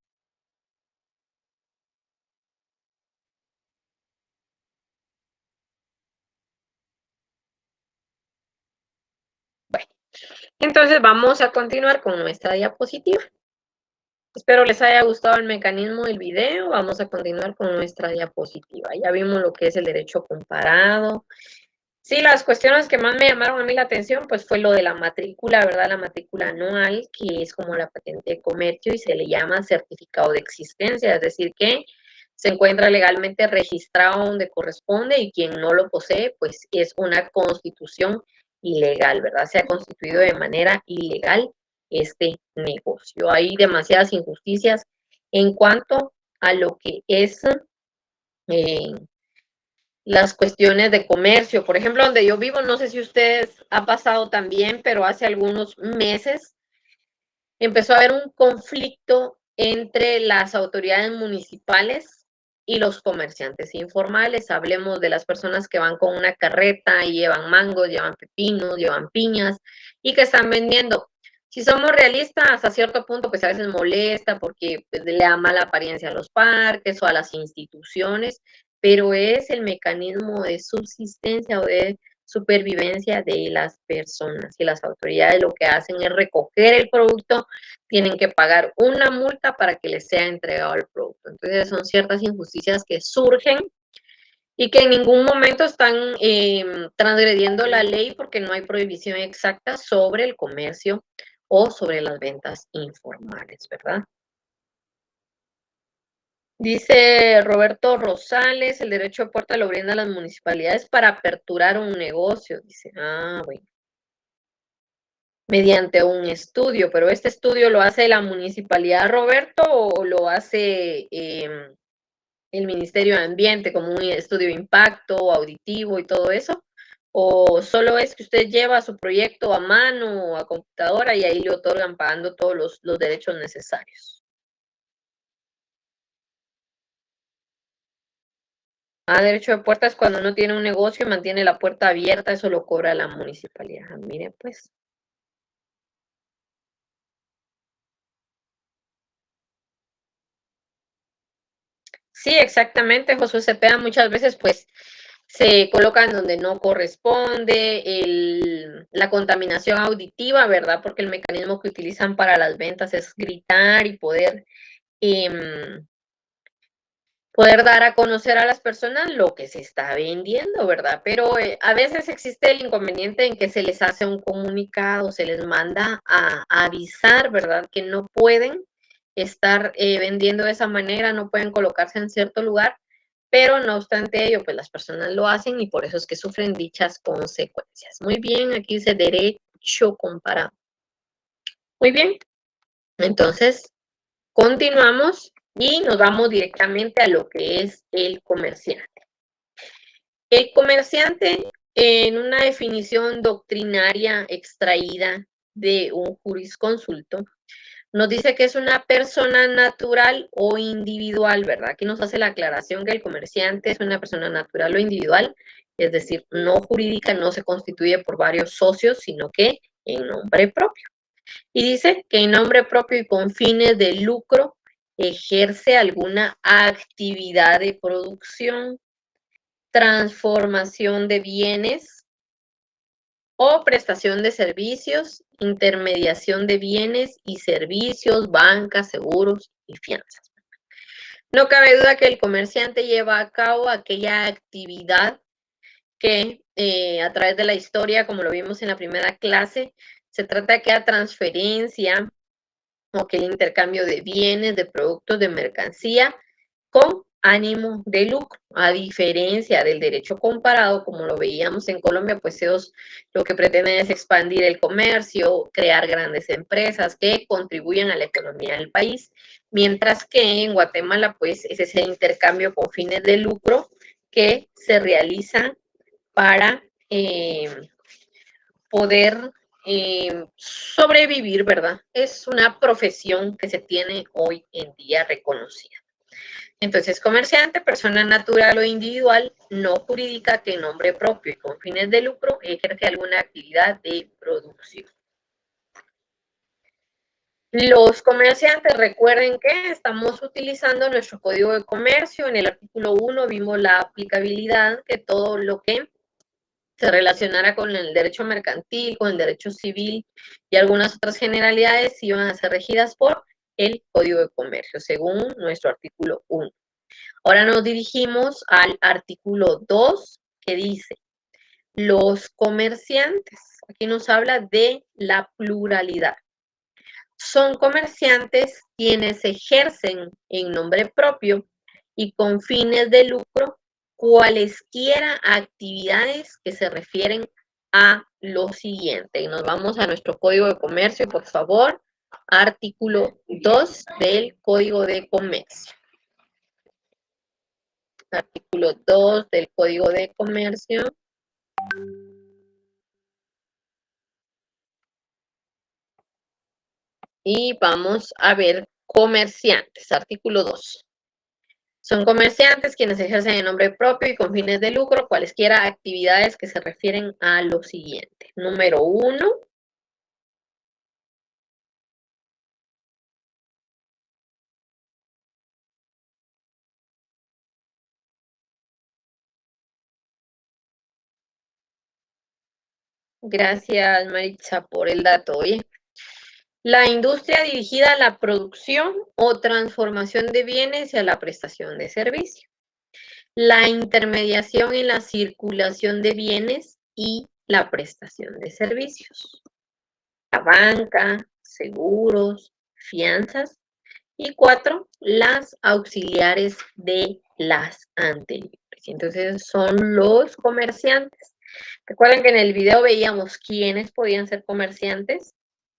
Bueno, entonces vamos a continuar con nuestra diapositiva. Espero les haya gustado el mecanismo del video. Vamos a continuar con nuestra diapositiva. Ya vimos lo que es el derecho comparado. Sí, las cuestiones que más me llamaron a mí la atención, pues fue lo de la matrícula, ¿verdad? La matrícula anual, que es como la patente de comercio y se le llama certificado de existencia, es decir, que se encuentra legalmente registrado donde corresponde y quien no lo posee, pues es una constitución ilegal, ¿verdad? Se ha constituido de manera ilegal este negocio. Hay demasiadas injusticias en cuanto a lo que es las cuestiones de comercio. Por ejemplo, donde yo vivo, no sé si ustedes ha pasado también, pero hace algunos meses empezó a haber un conflicto entre las autoridades municipales y los comerciantes informales. Hablemos de las personas que van con una carreta y llevan mangos, llevan pepinos, llevan piñas y que están vendiendo. Si somos realistas, hasta cierto punto, pues a veces molesta porque pues, le da mala apariencia a los parques o a las instituciones, pero es el mecanismo de subsistencia o de supervivencia de las personas. Y las autoridades lo que hacen es recoger el producto, tienen que pagar una multa para que les sea entregado el producto. Entonces son ciertas injusticias que surgen y que en ningún momento están transgrediendo la ley porque no hay prohibición exacta sobre el comercio o sobre las ventas informales, ¿verdad? Dice Roberto Rosales, el derecho de puerta lo brindan las municipalidades para aperturar un negocio. Dice, bueno. Mediante un estudio, pero este estudio lo hace la municipalidad, Roberto, o lo hace el Ministerio de Ambiente como un estudio de impacto auditivo y todo eso, o solo es que usted lleva su proyecto a mano o a computadora y ahí le otorgan pagando todos los derechos necesarios. Derecho de puerta es cuando uno tiene un negocio y mantiene la puerta abierta, eso lo cobra la municipalidad. Mire, pues. Sí, exactamente, Josué Cepeda muchas veces pues se colocan donde no corresponde, la contaminación auditiva, ¿verdad? Porque el mecanismo que utilizan para las ventas es gritar y poder dar a conocer a las personas lo que se está vendiendo, ¿verdad? Pero a veces existe el inconveniente en que se les hace un comunicado, se les manda a avisar, ¿verdad? Que no pueden estar vendiendo de esa manera, no pueden colocarse en cierto lugar, pero no obstante ello, pues las personas lo hacen y por eso es que sufren dichas consecuencias. Muy bien, aquí dice derecho comparado. Muy bien, entonces continuamos y nos vamos directamente a lo que es el comerciante. El comerciante, en una definición doctrinaria extraída de un jurisconsulto, nos dice que es una persona natural o individual, ¿verdad? Aquí nos hace la aclaración que el comerciante es una persona natural o individual, es decir, no jurídica, no se constituye por varios socios, sino que en nombre propio. Y dice que en nombre propio y con fines de lucro ejerce alguna actividad de producción, transformación de bienes o prestación de servicios, intermediación de bienes y servicios, bancas, seguros y fianzas. No cabe duda que el comerciante lleva a cabo aquella actividad que a través de la historia, como lo vimos en la primera clase, se trata de aquella transferencia o que el intercambio de bienes, de productos, de mercancía con ánimo de lucro, a diferencia del derecho comparado, como lo veíamos en Colombia, pues ellos lo que pretenden es expandir el comercio, crear grandes empresas que contribuyan a la economía del país, mientras que en Guatemala, pues es ese intercambio con fines de lucro que se realiza para poder sobrevivir, ¿verdad? Es una profesión que se tiene hoy en día reconocida. Entonces, comerciante, persona natural o individual, no jurídica que en nombre propio y con fines de lucro ejerce alguna actividad de producción. Los comerciantes, recuerden que estamos utilizando nuestro código de comercio. En el artículo 1 vimos la aplicabilidad, que todo lo que se relacionara con el derecho mercantil, con el derecho civil y algunas otras generalidades iban a ser regidas por el Código de Comercio, según nuestro artículo 1. Ahora nos dirigimos al artículo 2, que dice, los comerciantes, aquí nos habla de la pluralidad. Son comerciantes quienes ejercen en nombre propio y con fines de lucro cualesquiera actividades que se refieren a lo siguiente. Y nos vamos a nuestro Código de Comercio, por favor. Artículo 2 del Código de Comercio. Artículo 2 del Código de Comercio. Y vamos a ver comerciantes. Artículo 2. Son comerciantes quienes ejercen en nombre propio y con fines de lucro cualesquiera actividades que se refieren a lo siguiente. Número 1. Gracias, Maritza, por el dato. Oye. La industria dirigida a la producción o transformación de bienes y a la prestación de servicios. La intermediación en la circulación de bienes y la prestación de servicios. La banca, seguros, fianzas. Y 4, las auxiliares de las anteriores. Entonces son los comerciantes. Recuerden que en el video veíamos quiénes podían ser comerciantes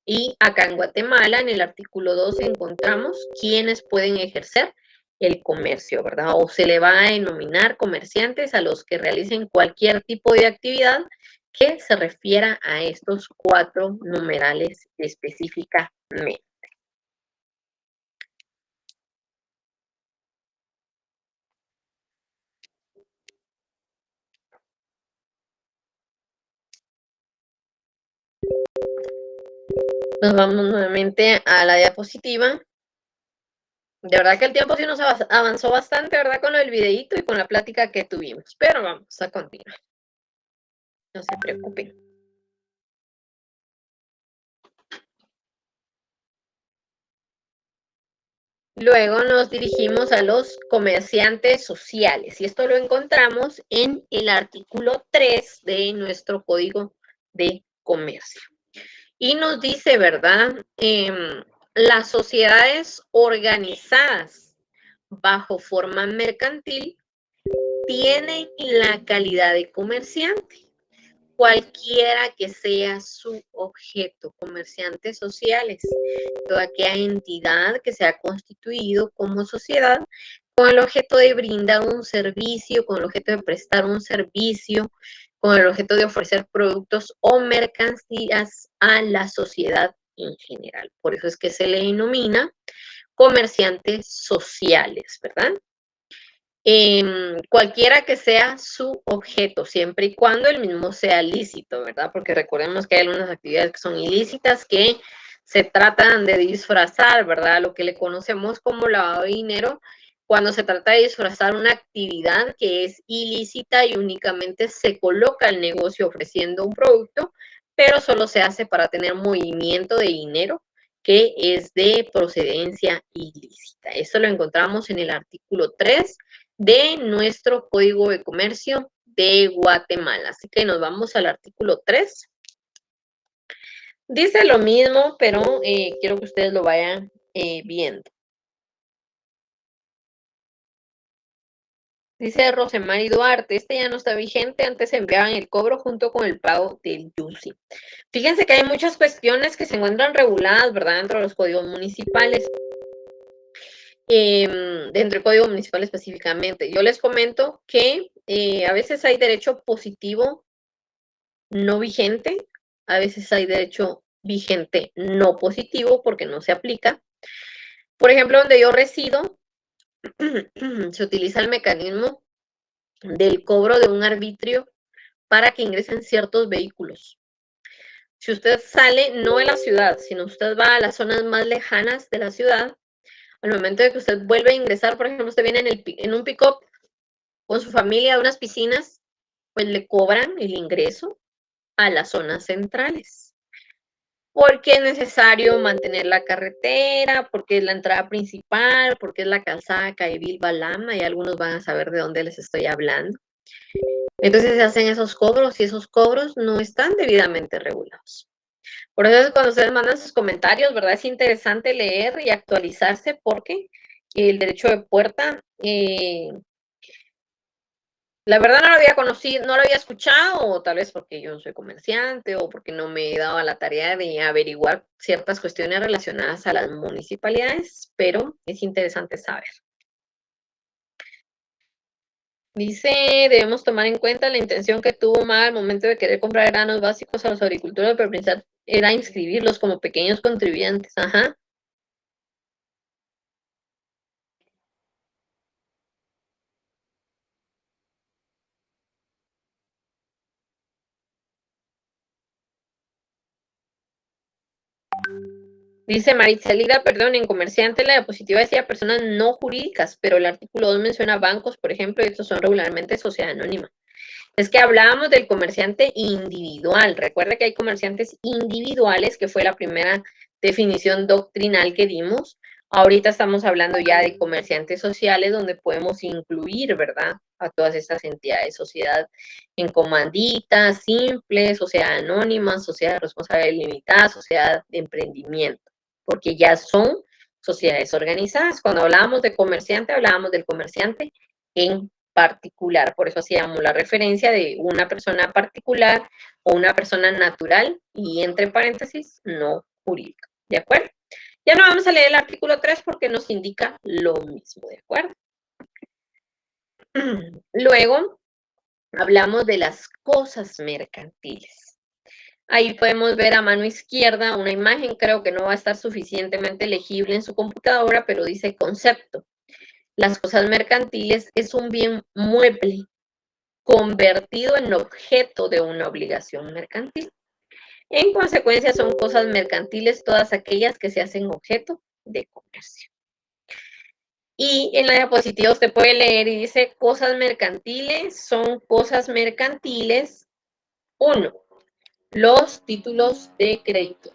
y acá en Guatemala, en el artículo 2, encontramos quiénes pueden ejercer el comercio, ¿verdad? O se le va a denominar comerciantes a los que realicen cualquier tipo de actividad que se refiera a estos 4 numerales específicamente. Nos vamos nuevamente a la diapositiva. De verdad que el tiempo sí nos avanzó bastante, ¿verdad? Con el videíto y con la plática que tuvimos. Pero vamos a continuar. No se preocupen. Luego nos dirigimos a los comerciantes sociales. Y esto lo encontramos en el artículo 3 de nuestro Código de Comercio. Y nos dice, ¿verdad? Las sociedades organizadas bajo forma mercantil tienen la calidad de comerciante, cualquiera que sea su objeto, comerciantes sociales, toda aquella entidad que se ha constituido como sociedad con el objeto de brindar un servicio, con el objeto de prestar un servicio, con el objeto de ofrecer productos o mercancías a la sociedad en general. Por eso es que se le denomina comerciantes sociales, ¿verdad? Cualquiera que sea su objeto, siempre y cuando el mismo sea lícito, ¿verdad? Porque recordemos que hay algunas actividades que son ilícitas que se tratan de disfrazar, ¿verdad? Lo que le conocemos como lavado de dinero, cuando se trata de disfrazar una actividad que es ilícita y únicamente se coloca el negocio ofreciendo un producto, pero solo se hace para tener movimiento de dinero que es de procedencia ilícita. Eso lo encontramos en el artículo 3 de nuestro Código de Comercio de Guatemala. Así que nos vamos al artículo 3. Dice lo mismo, pero quiero que ustedes lo vayan viendo. Dice Rosemary Duarte, este ya no está vigente, antes enviaban el cobro junto con el pago del YUSI. Fíjense que hay muchas cuestiones que se encuentran reguladas, ¿verdad?, dentro de los códigos municipales. Dentro del Código Municipal específicamente. Yo les comento que a veces hay derecho positivo no vigente, a veces hay derecho vigente no positivo porque no se aplica. Por ejemplo, donde yo resido, se utiliza el mecanismo del cobro de un arbitrio para que ingresen ciertos vehículos. Si usted sale no de la ciudad, sino usted va a las zonas más lejanas de la ciudad, al momento de que usted vuelve a ingresar, por ejemplo, usted viene en un pick-up con su familia a unas piscinas, pues le cobran el ingreso a las zonas centrales. Porque es necesario mantener la carretera, porque es la entrada principal, porque es la calzada calle Vilbalama, y algunos van a saber de dónde les estoy hablando. Entonces se hacen esos cobros y esos cobros no están debidamente regulados. Por eso cuando ustedes mandan sus comentarios, ¿verdad? Es interesante leer y actualizarse porque el derecho de puerta, la verdad no lo había conocido, no lo había escuchado, o tal vez porque yo no soy comerciante, o porque no me he dado a la tarea de averiguar ciertas cuestiones relacionadas a las municipalidades, pero es interesante saber. Dice, debemos tomar en cuenta la intención que tuvo MAG al momento de querer comprar granos básicos a los agricultores, pero pensar era inscribirlos como pequeños contribuyentes. Ajá. Dice Maritzelida, perdón, en comerciante la diapositiva decía personas no jurídicas, pero el artículo 2 menciona bancos, por ejemplo, y estos son regularmente sociedad anónima. Es que hablábamos del comerciante individual. Recuerda que hay comerciantes individuales, que fue la primera definición doctrinal que dimos. Ahorita estamos hablando ya de comerciantes sociales, donde podemos incluir, ¿verdad?, a todas estas entidades, sociedad en comandita, simple, sociedad anónima, sociedad de responsabilidad limitada, sociedad de emprendimiento, porque ya son sociedades organizadas. Cuando hablábamos de comerciante, hablábamos del comerciante en particular, por eso hacíamos la referencia de una persona particular o una persona natural y entre paréntesis no jurídica, ¿de acuerdo? Ya no vamos a leer el artículo 3 porque nos indica lo mismo, ¿de acuerdo? Luego hablamos de las cosas mercantiles. Ahí podemos ver a mano izquierda una imagen, creo que no va a estar suficientemente legible en su computadora, pero dice concepto. Las cosas mercantiles es un bien mueble convertido en objeto de una obligación mercantil. En consecuencia, son cosas mercantiles todas aquellas que se hacen objeto de comercio. Y en la diapositiva usted puede leer y dice, cosas mercantiles son cosas mercantiles. 1. Los títulos de crédito.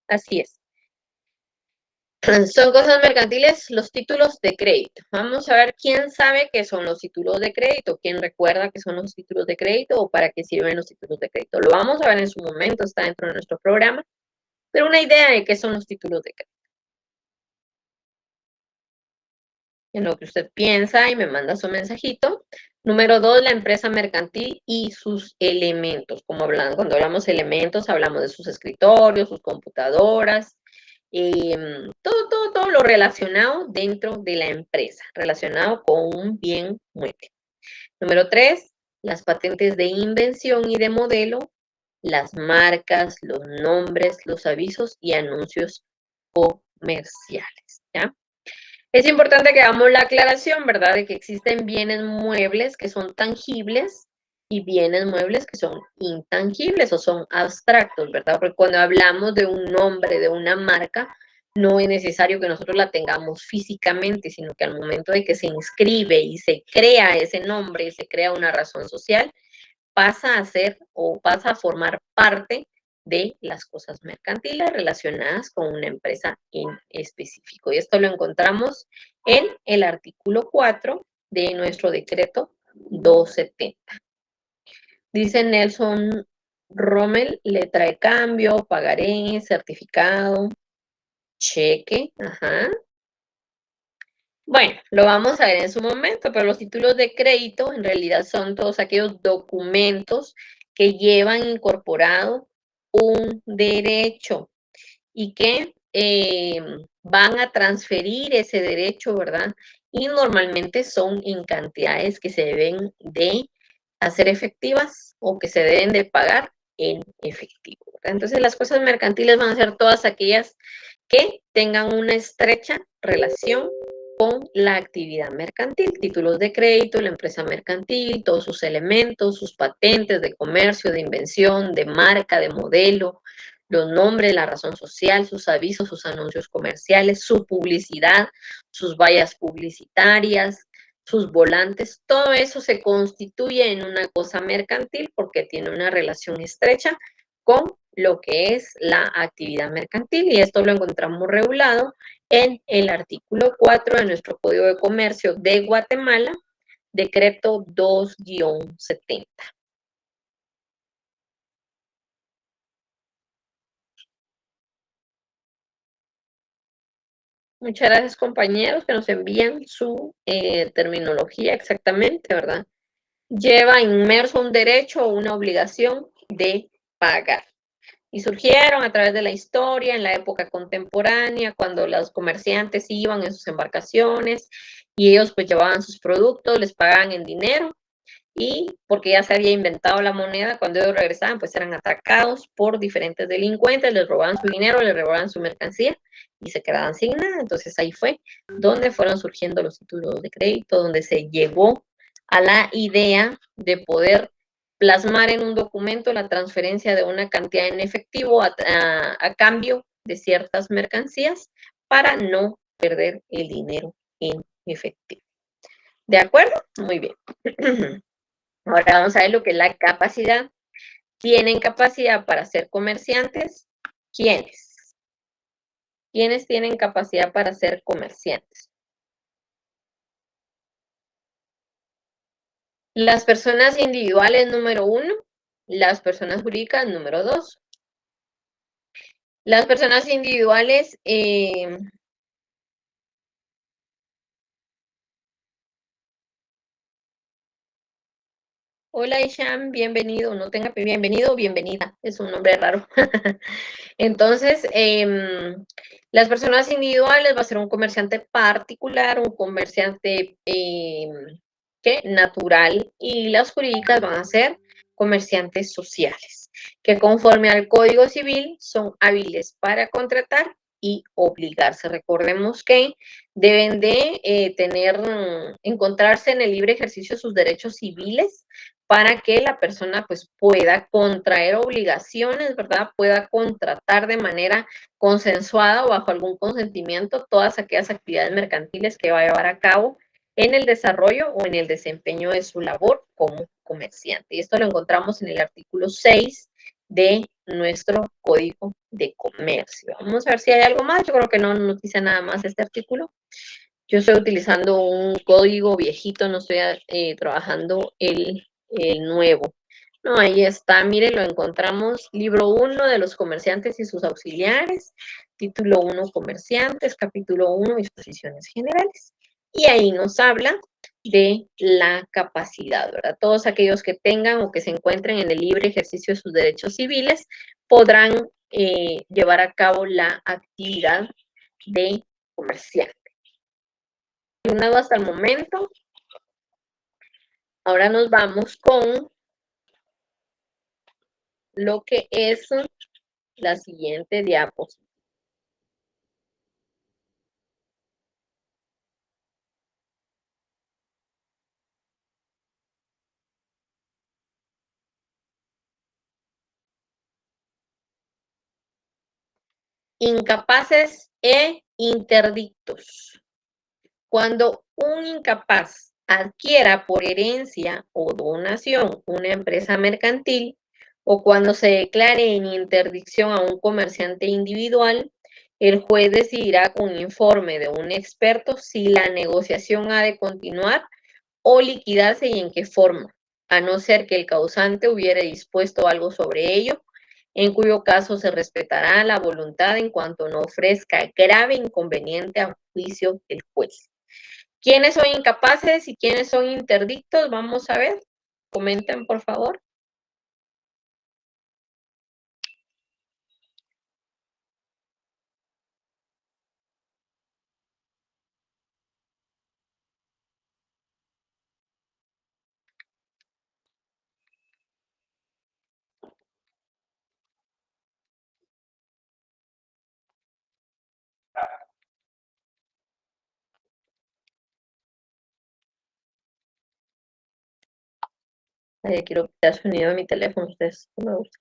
Así es. Son cosas mercantiles los títulos de crédito. Vamos a ver quién sabe qué son los títulos de crédito, quién recuerda qué son los títulos de crédito o para qué sirven los títulos de crédito. Lo vamos a ver en su momento, está dentro de nuestro programa, pero una idea de qué son los títulos de crédito. En lo que usted piensa y me manda su mensajito. Número 2, la empresa mercantil y sus elementos. Cuando hablamos de elementos, hablamos de sus escritorios, sus computadoras, todo lo relacionado dentro de la empresa, relacionado con un bien mueble. Número 3, las patentes de invención y de modelo, las marcas, los nombres, los avisos y anuncios comerciales, ¿ya? Es importante que hagamos la aclaración, ¿verdad?, de que existen bienes muebles que son tangibles y bienes muebles que son intangibles o son abstractos, ¿verdad? Porque cuando hablamos de un nombre, de una marca, no es necesario que nosotros la tengamos físicamente, sino que al momento de que se inscribe y se crea ese nombre, se crea una razón social, pasa a ser o pasa a formar parte de las cosas mercantiles relacionadas con una empresa en específico. Y esto lo encontramos en el artículo 4 de nuestro decreto 270. Dice Nelson Rommel le trae cambio, pagaré, certificado, cheque, ajá. Bueno, lo vamos a ver en su momento, pero los títulos de crédito en realidad son todos aquellos documentos que llevan incorporado un derecho y que van a transferir ese derecho, ¿verdad? Y normalmente son en cantidades que se deben de hacer efectivas o que se deben de pagar en efectivo, ¿verdad? Entonces las cosas mercantiles van a ser todas aquellas que tengan una estrecha relación con la actividad mercantil, títulos de crédito, la empresa mercantil, todos sus elementos, sus patentes de comercio, de invención, de marca, de modelo, los nombres, la razón social, sus avisos, sus anuncios comerciales, su publicidad, sus vallas publicitarias, sus volantes, todo eso se constituye en una cosa mercantil porque tiene una relación estrecha con lo que es la actividad mercantil y esto lo encontramos regulado en el artículo 4 de nuestro Código de Comercio de Guatemala, decreto 2-70. Muchas gracias, compañeros, que nos envían su terminología exactamente, ¿verdad? Lleva inmerso un derecho o una obligación de pagar. Y surgieron a través de la historia, en la época contemporánea, cuando los comerciantes iban en sus embarcaciones y ellos pues llevaban sus productos, les pagaban en dinero y porque ya se había inventado la moneda, cuando ellos regresaban pues eran atacados por diferentes delincuentes, les robaban su dinero, les robaban su mercancía y se quedaban sin nada. Entonces ahí fue donde fueron surgiendo los títulos de crédito, donde se llegó a la idea de poder plasmar en un documento la transferencia de una cantidad en efectivo a cambio de ciertas mercancías para no perder el dinero en efectivo. ¿De acuerdo? Muy bien. Ahora vamos a ver lo que es la capacidad. ¿Tienen capacidad para ser comerciantes? ¿Quiénes? ¿Quiénes tienen capacidad para ser comerciantes? Las personas individuales, número 1. Las personas jurídicas, número 2. Las personas individuales, hola Isham, bienvenido, no tenga bienvenido o bienvenida, es un nombre raro. Entonces, las personas individuales va a ser un comerciante particular, un comerciante ¿qué? Natural, y las jurídicas van a ser comerciantes sociales, que conforme al Código Civil son hábiles para contratar y obligarse. Recordemos que deben de encontrarse en el libre ejercicio de sus derechos civiles para que la persona pues pueda contraer obligaciones, ¿verdad? Pueda contratar de manera consensuada o bajo algún consentimiento todas aquellas actividades mercantiles que va a llevar a cabo en el desarrollo o en el desempeño de su labor como comerciante. Y esto lo encontramos en el artículo 6 de nuestro Código de Comercio. Vamos a ver si hay algo más. Yo creo que no nos dice nada más este artículo. Yo estoy utilizando un código viejito, no estoy trabajando el nuevo. No, ahí está, mire, lo encontramos, libro 1 de los comerciantes y sus auxiliares, título 1, comerciantes, capítulo 1, disposiciones generales. Y ahí nos habla de la capacidad, ¿verdad? Todos aquellos que tengan o que se encuentren en el libre ejercicio de sus derechos civiles podrán llevar a cabo la actividad de comerciante. Hasta el momento. Ahora nos vamos con lo que es la siguiente diapositiva. Incapaces e interdictos. Cuando un incapaz adquiera por herencia o donación una empresa mercantil o cuando se declare en interdicción a un comerciante individual, el juez decidirá con informe de un experto si la negociación ha de continuar o liquidarse y en qué forma. a no ser que el causante hubiere dispuesto algo sobre ello, en cuyo caso se respetará la voluntad en cuanto no ofrezca grave inconveniente a juicio del juez. ¿Quiénes son incapaces y quiénes son interdictos? Vamos a ver. Comenten, por favor. Ay, quiero quitar sonido de mi teléfono, ustedes no me gusta.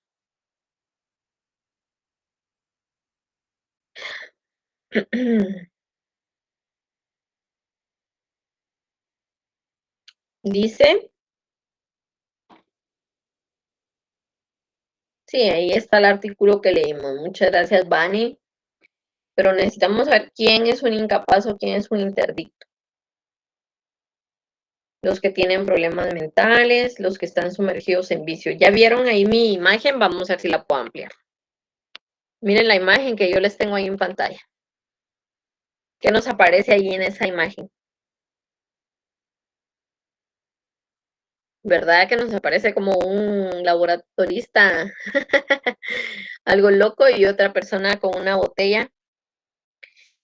Dice, sí, ahí está el artículo que leímos. Muchas gracias, Vani. Pero necesitamos saber quién es un incapaz o quién es un interdicto. Los que tienen problemas mentales, los que están sumergidos en vicio. ¿Ya vieron ahí mi imagen? Vamos a ver si la puedo ampliar. Miren la imagen que yo les tengo ahí en pantalla. ¿Qué nos aparece ahí en esa imagen? ¿Verdad que nos aparece como un laboratorista algo loco y otra persona con una botella?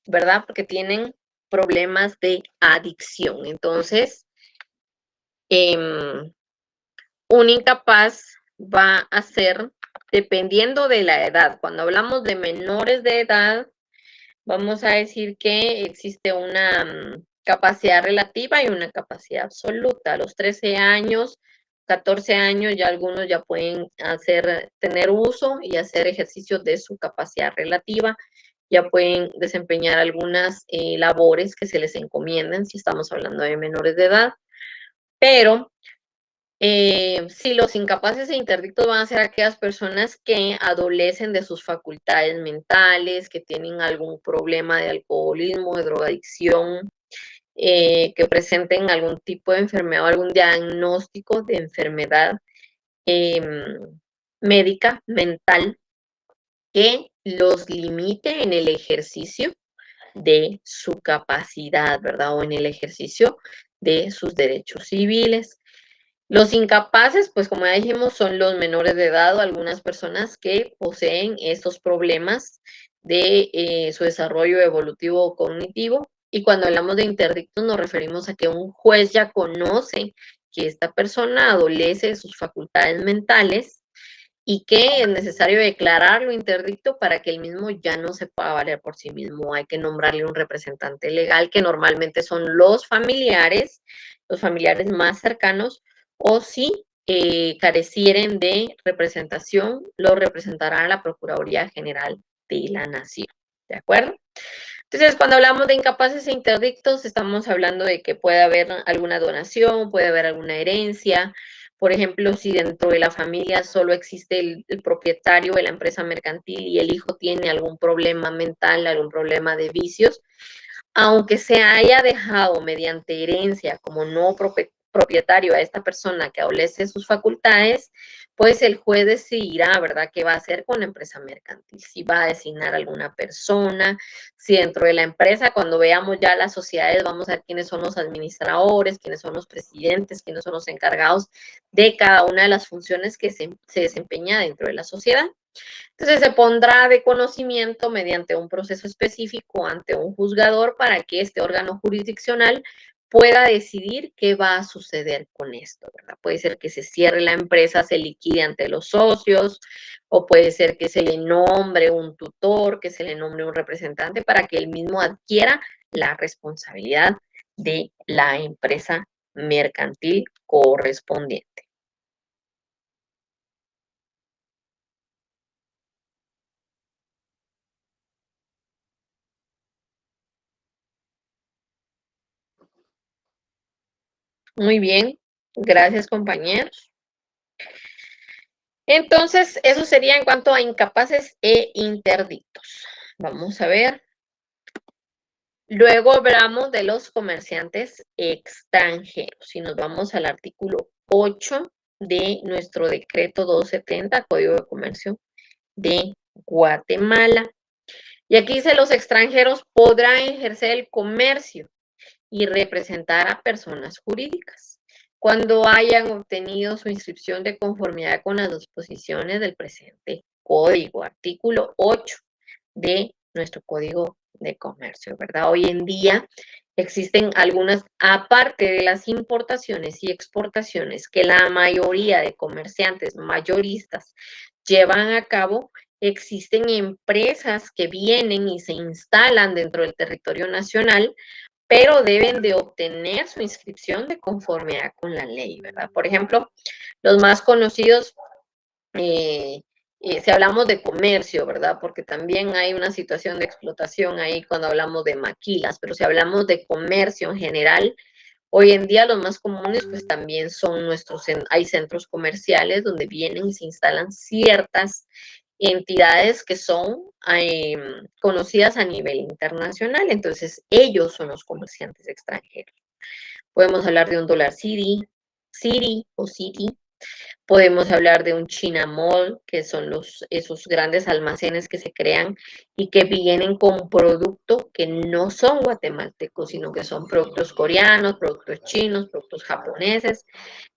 ¿Verdad? Porque tienen problemas de adicción. Entonces, un incapaz va a ser, dependiendo de la edad, cuando hablamos de menores de edad, vamos a decir que existe una capacidad relativa y una capacidad absoluta. A los 13 años, 14 años, ya algunos ya pueden tener uso y hacer ejercicios de su capacidad relativa, ya pueden desempeñar algunas labores que se les encomiendan si estamos hablando de menores de edad, pero sí, los incapaces e interdictos van a ser aquellas personas que adolecen de sus facultades mentales, que tienen algún problema de alcoholismo, de drogadicción, que presenten algún tipo de enfermedad o algún diagnóstico de enfermedad médica, mental, que los limite en el ejercicio de su capacidad, ¿verdad? O en el ejercicio de sus derechos civiles. Los incapaces, pues como ya dijimos, son los menores de edad o algunas personas que poseen estos problemas de su desarrollo evolutivo o cognitivo. Y cuando hablamos de interdictos nos referimos a que un juez ya conoce que esta persona adolece de sus facultades mentales y que es necesario declararlo interdicto para que el mismo ya no se pueda valer por sí mismo. Hay que nombrarle un representante legal, que normalmente son los familiares más cercanos, o si carecieren de representación, lo representará la Procuraduría General de la Nación. ¿De acuerdo? Entonces, cuando hablamos de incapaces e interdictos, estamos hablando de que puede haber alguna donación, puede haber alguna herencia. Por ejemplo, si dentro de la familia solo existe el propietario de la empresa mercantil y el hijo tiene algún problema mental, algún problema de vicios, aunque se haya dejado mediante herencia como no propietario a esta persona que adolece sus facultades, pues el juez decidirá, ¿verdad?, qué va a hacer con la empresa mercantil, si va a designar alguna persona, si dentro de la empresa, cuando veamos ya las sociedades, vamos a ver quiénes son los administradores, quiénes son los presidentes, quiénes son los encargados de cada una de las funciones que se desempeña dentro de la sociedad. Entonces se pondrá de conocimiento mediante un proceso específico ante un juzgador para que este órgano jurisdiccional pueda decidir qué va a suceder con esto, ¿verdad? Puede ser que se cierre la empresa, se liquide ante los socios, o puede ser que se le nombre un tutor, que se le nombre un representante para que él mismo adquiera la responsabilidad de la empresa mercantil correspondiente. Muy bien, gracias compañeros. Entonces, eso sería en cuanto a incapaces e interdictos. Vamos a ver. Luego hablamos de los comerciantes extranjeros. Si nos vamos al artículo 8 de nuestro decreto 270, Código de Comercio de Guatemala. Y aquí dice, los extranjeros podrán ejercer el comercio y representar a personas jurídicas cuando hayan obtenido su inscripción de conformidad con las disposiciones del presente código, artículo 8 de nuestro Código de Comercio, ¿verdad? Hoy en día existen algunas, aparte de las importaciones y exportaciones que la mayoría de comerciantes mayoristas llevan a cabo, existen empresas que vienen y se instalan dentro del territorio nacional, pero deben de obtener su inscripción de conformidad con la ley, ¿verdad? Por ejemplo, los más conocidos, si hablamos de comercio, ¿verdad? Porque también hay una situación de explotación ahí cuando hablamos de maquilas, pero si hablamos de comercio en general, hoy en día los más comunes pues también son hay centros comerciales donde vienen y se instalan ciertas entidades que son conocidas a nivel internacional, entonces ellos son los comerciantes extranjeros. Podemos hablar de un Dollar City, City o City. Podemos hablar de un China Mall, que son esos grandes almacenes que se crean y que vienen con productos que no son guatemaltecos, sino que son productos coreanos, productos chinos, productos japoneses,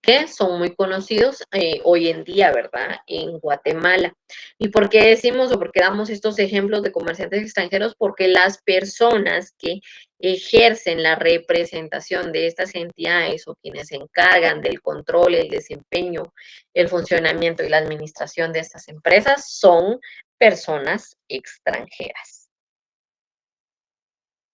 que son muy conocidos hoy en día, ¿verdad? En Guatemala. ¿Y por qué decimos o por qué damos estos ejemplos de comerciantes extranjeros? Porque las personas que ejercen la representación de estas entidades o quienes se encargan del control, el desempeño, el funcionamiento y la administración de estas empresas son personas extranjeras.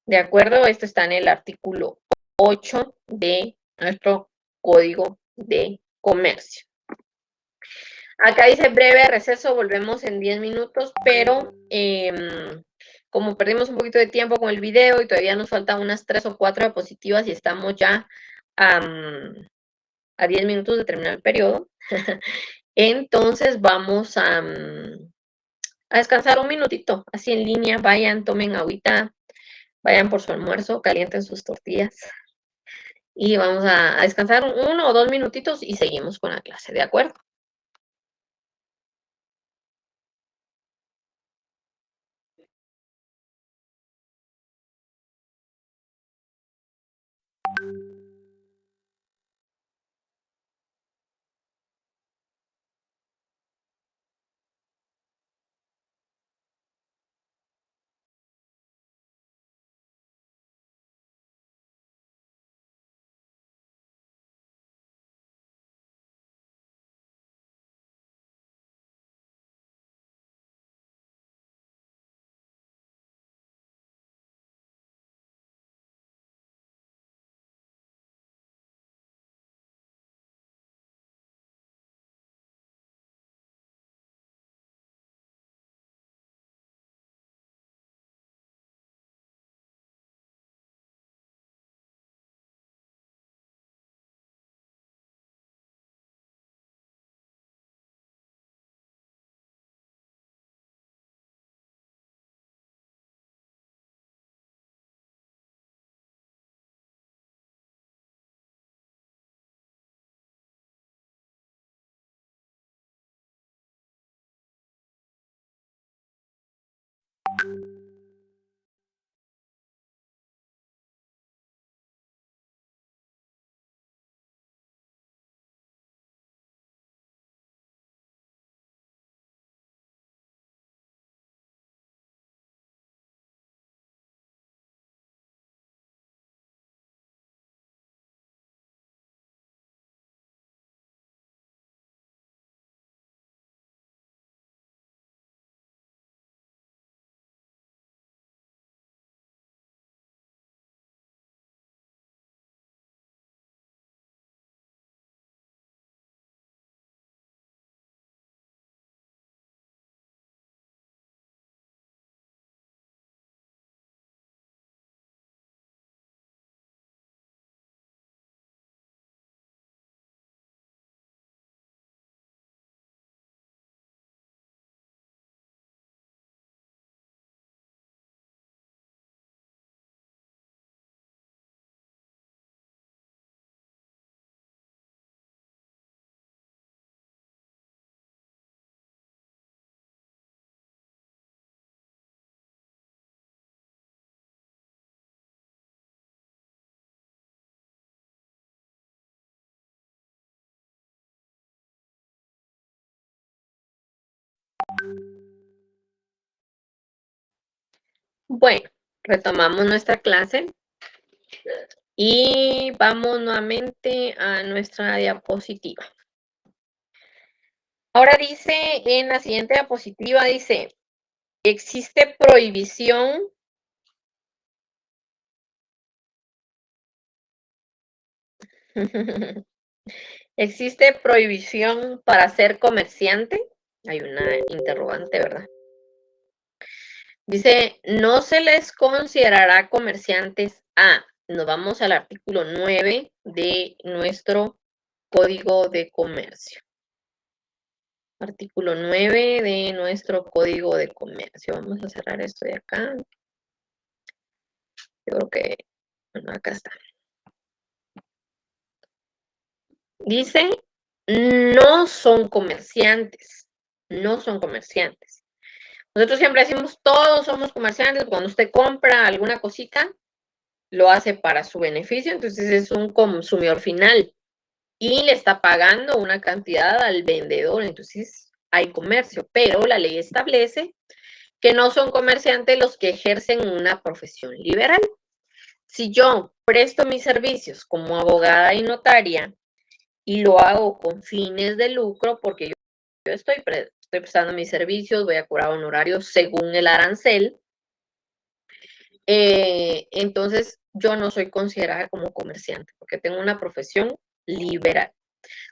¿De acuerdo? Esto está en el artículo 8 de nuestro Código de Comercio. Acá dice breve receso, volvemos en 10 minutos, pero como perdimos un poquito de tiempo con el video y todavía nos faltan unas 3 o 4 diapositivas y estamos ya a 10 minutos de terminar el periodo, entonces vamos a descansar un minutito, así en línea, vayan, tomen agüita, vayan por su almuerzo, calienten sus tortillas y vamos a descansar 1 o 2 minutitos y seguimos con la clase, ¿de acuerdo? Bueno, retomamos nuestra clase y vamos nuevamente a nuestra diapositiva. Ahora dice, en la siguiente diapositiva dice, existe prohibición ¿existe prohibición para ser comerciante? Hay una interrogante, ¿verdad? Dice, no se les considerará comerciantes a, nos vamos al artículo 9 de nuestro Código de Comercio. Artículo 9 de nuestro Código de Comercio. Vamos a cerrar esto de acá. Yo creo que, bueno, acá está. Dice, no son comerciantes. No son comerciantes. Nosotros siempre decimos, todos somos comerciantes. Cuando usted compra alguna cosita, lo hace para su beneficio, entonces es un consumidor final y le está pagando una cantidad al vendedor, entonces hay comercio, pero la ley establece que no son comerciantes los que ejercen una profesión liberal. Si yo presto mis servicios como abogada y notaria y lo hago con fines de lucro, porque yo estoy prestando mis servicios, voy a cobrar honorarios según el arancel, entonces yo no soy considerada como comerciante porque tengo una profesión liberal.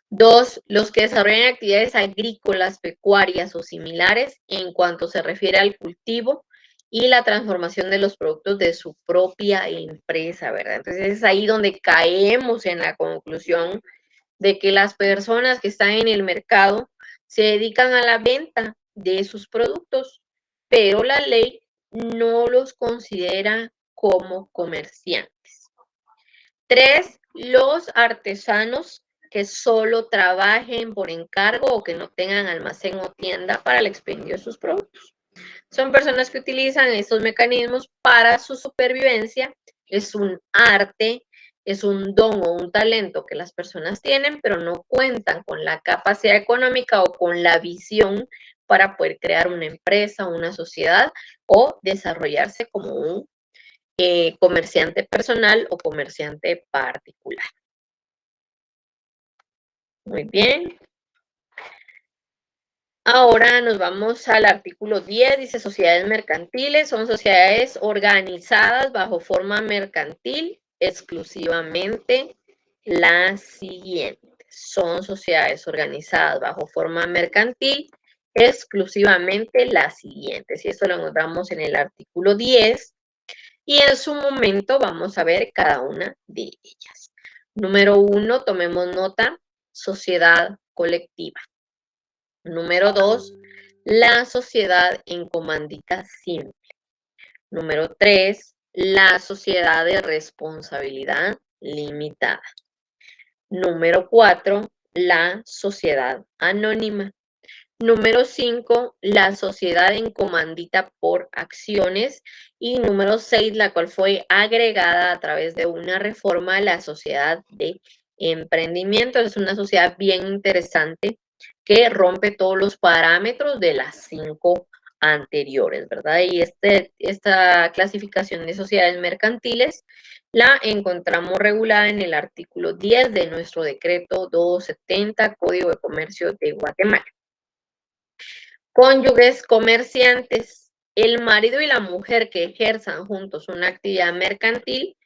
2, los que desarrollan actividades agrícolas, pecuarias o similares en cuanto se refiere al cultivo y la transformación de los productos de su propia empresa, ¿verdad? Entonces es ahí donde caemos en la conclusión de que las personas que están en el mercado se dedican a la venta de sus productos, pero la ley no los considera como comerciantes. 3, los artesanos que solo trabajen por encargo o que no tengan almacén o tienda para el expendio de sus productos. Son personas que utilizan estos mecanismos para su supervivencia. Es un arte, es un don o un talento que las personas tienen, pero no cuentan con la capacidad económica o con la visión para poder crear una empresa, una sociedad o desarrollarse como un comerciante personal o comerciante particular. Muy bien. Ahora nos vamos al artículo 10, dice sociedades mercantiles, son sociedades organizadas bajo forma mercantil exclusivamente las siguientes. Son sociedades organizadas bajo forma mercantil exclusivamente las siguientes. Y esto lo encontramos en el artículo 10 y en su momento vamos a ver cada una de ellas. Número 1, tomemos nota, sociedad colectiva. Número 2, la sociedad en comandita simple. Número 3, la sociedad de responsabilidad limitada. Número 4, la sociedad anónima. Número 5, la sociedad en comandita por acciones. Y número 6, la cual fue agregada a través de una reforma a la sociedad de emprendimiento. Es una sociedad bien interesante que rompe todos los parámetros de las 5 anteriores, ¿verdad? Y esta clasificación de sociedades mercantiles la encontramos regulada en el artículo 10 de nuestro decreto 270, Código de Comercio de Guatemala. Cónyuges comerciantes. El marido y la mujer que ejerzan juntos una actividad mercantil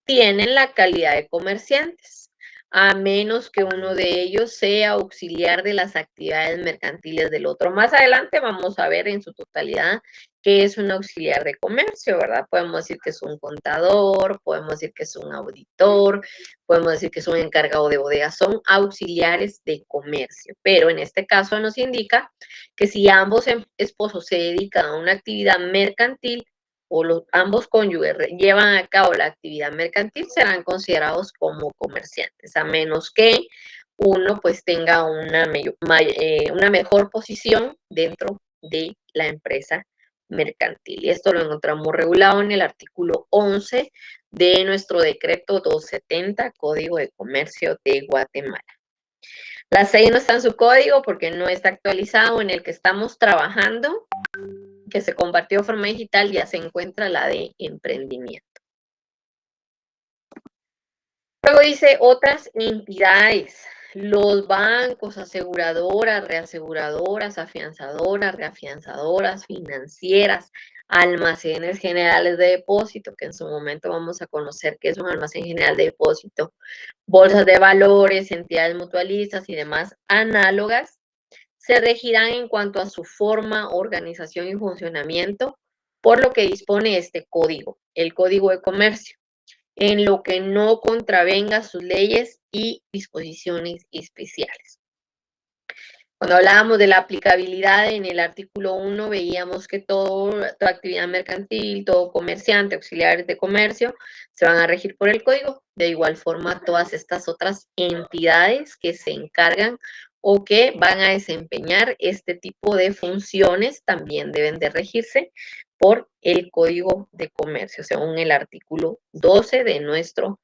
tienen la calidad de comerciantes, a menos que uno de ellos sea auxiliar de las actividades mercantiles del otro. Más adelante vamos a ver en su totalidad qué es un auxiliar de comercio, ¿verdad? Podemos decir que es un contador, podemos decir que es un auditor, podemos decir que es un encargado de bodega, son auxiliares de comercio, pero en este caso nos indica que si ambos esposos se dedican a una actividad mercantil, o ambos cónyuges llevan a cabo la actividad mercantil, serán considerados como comerciantes, a menos que uno pues tenga una mejor posición dentro de la empresa mercantil. Y esto lo encontramos regulado en el artículo 11 de nuestro decreto 270, Código de Comercio de Guatemala. La 6 no está en su código porque no está actualizado. En el que estamos trabajando, que se compartió de forma digital, ya se encuentra la de emprendimiento. Luego dice otras entidades, los bancos, aseguradoras, reaseguradoras, afianzadoras, reafianzadoras, financieras, almacenes generales de depósito, que en su momento vamos a conocer qué es un almacén general de depósito, bolsas de valores, entidades mutualistas y demás análogas, se regirán en cuanto a su forma, organización y funcionamiento por lo que dispone este código, el Código de Comercio, en lo que no contravenga sus leyes y disposiciones especiales. Cuando hablábamos de la aplicabilidad en el artículo 1, veíamos que toda actividad mercantil, todo comerciante, auxiliares de comercio, se van a regir por el código. De igual forma, todas estas otras entidades que se encargan o que van a desempeñar este tipo de funciones también deben de regirse por el Código de Comercio, según el artículo 12 de nuestro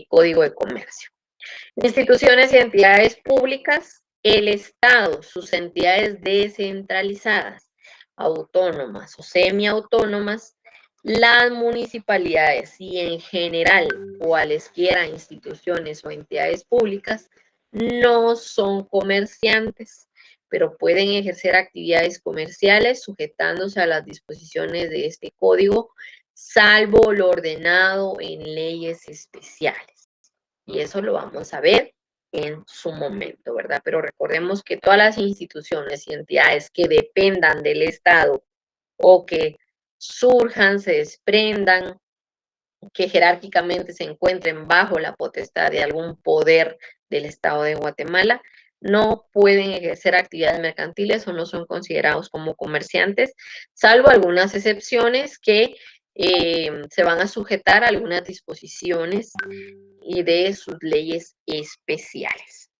Código de Comercio. Instituciones y entidades públicas, el Estado, sus entidades descentralizadas, autónomas o semiautónomas, las municipalidades y en general cualesquiera instituciones o entidades públicas no son comerciantes, pero pueden ejercer actividades comerciales sujetándose a las disposiciones de este código, salvo lo ordenado en leyes especiales. Y eso lo vamos a ver en su momento, ¿verdad? Pero recordemos que todas las instituciones y entidades que dependan del Estado o que surjan, se desprendan, que jerárquicamente se encuentren bajo la potestad de algún poder del Estado de Guatemala, no pueden ejercer actividades mercantiles o no son considerados como comerciantes, salvo algunas excepciones que se van a sujetar a algunas disposiciones y de sus leyes especiales.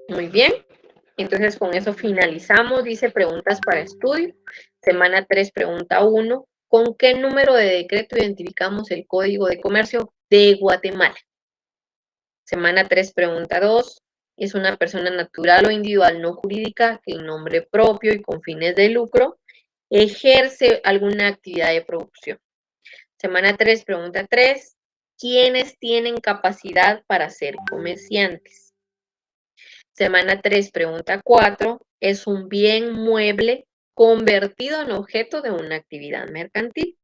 Muy bien, entonces con eso finalizamos. Dice preguntas para estudio. Semana 3, pregunta 1. ¿Con qué número de decreto identificamos el Código de Comercio de Guatemala? Semana 3, pregunta 2. Es una persona natural o individual no jurídica que en nombre propio y con fines de lucro ejerce alguna actividad de producción. Semana 3, pregunta 3. ¿Quiénes tienen capacidad para ser comerciantes? Semana 3, pregunta 4. ¿Es un bien mueble convertido en objeto de una actividad mercantil?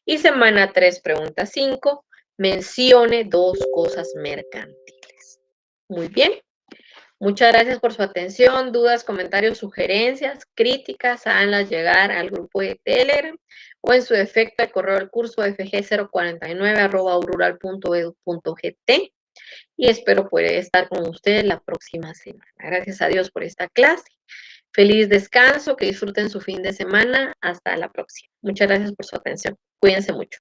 Y semana 3, pregunta 5. Mencione dos cosas mercantiles. Muy bien. Muchas gracias por su atención. Dudas, comentarios, sugerencias, críticas, háganlas llegar al grupo de Telegram o en su defecto al correo del curso fg049@urural.edu.gt y espero poder estar con ustedes la próxima semana. Gracias a Dios por esta clase. Feliz descanso, que disfruten su fin de semana. Hasta la próxima. Muchas gracias por su atención. Cuídense mucho.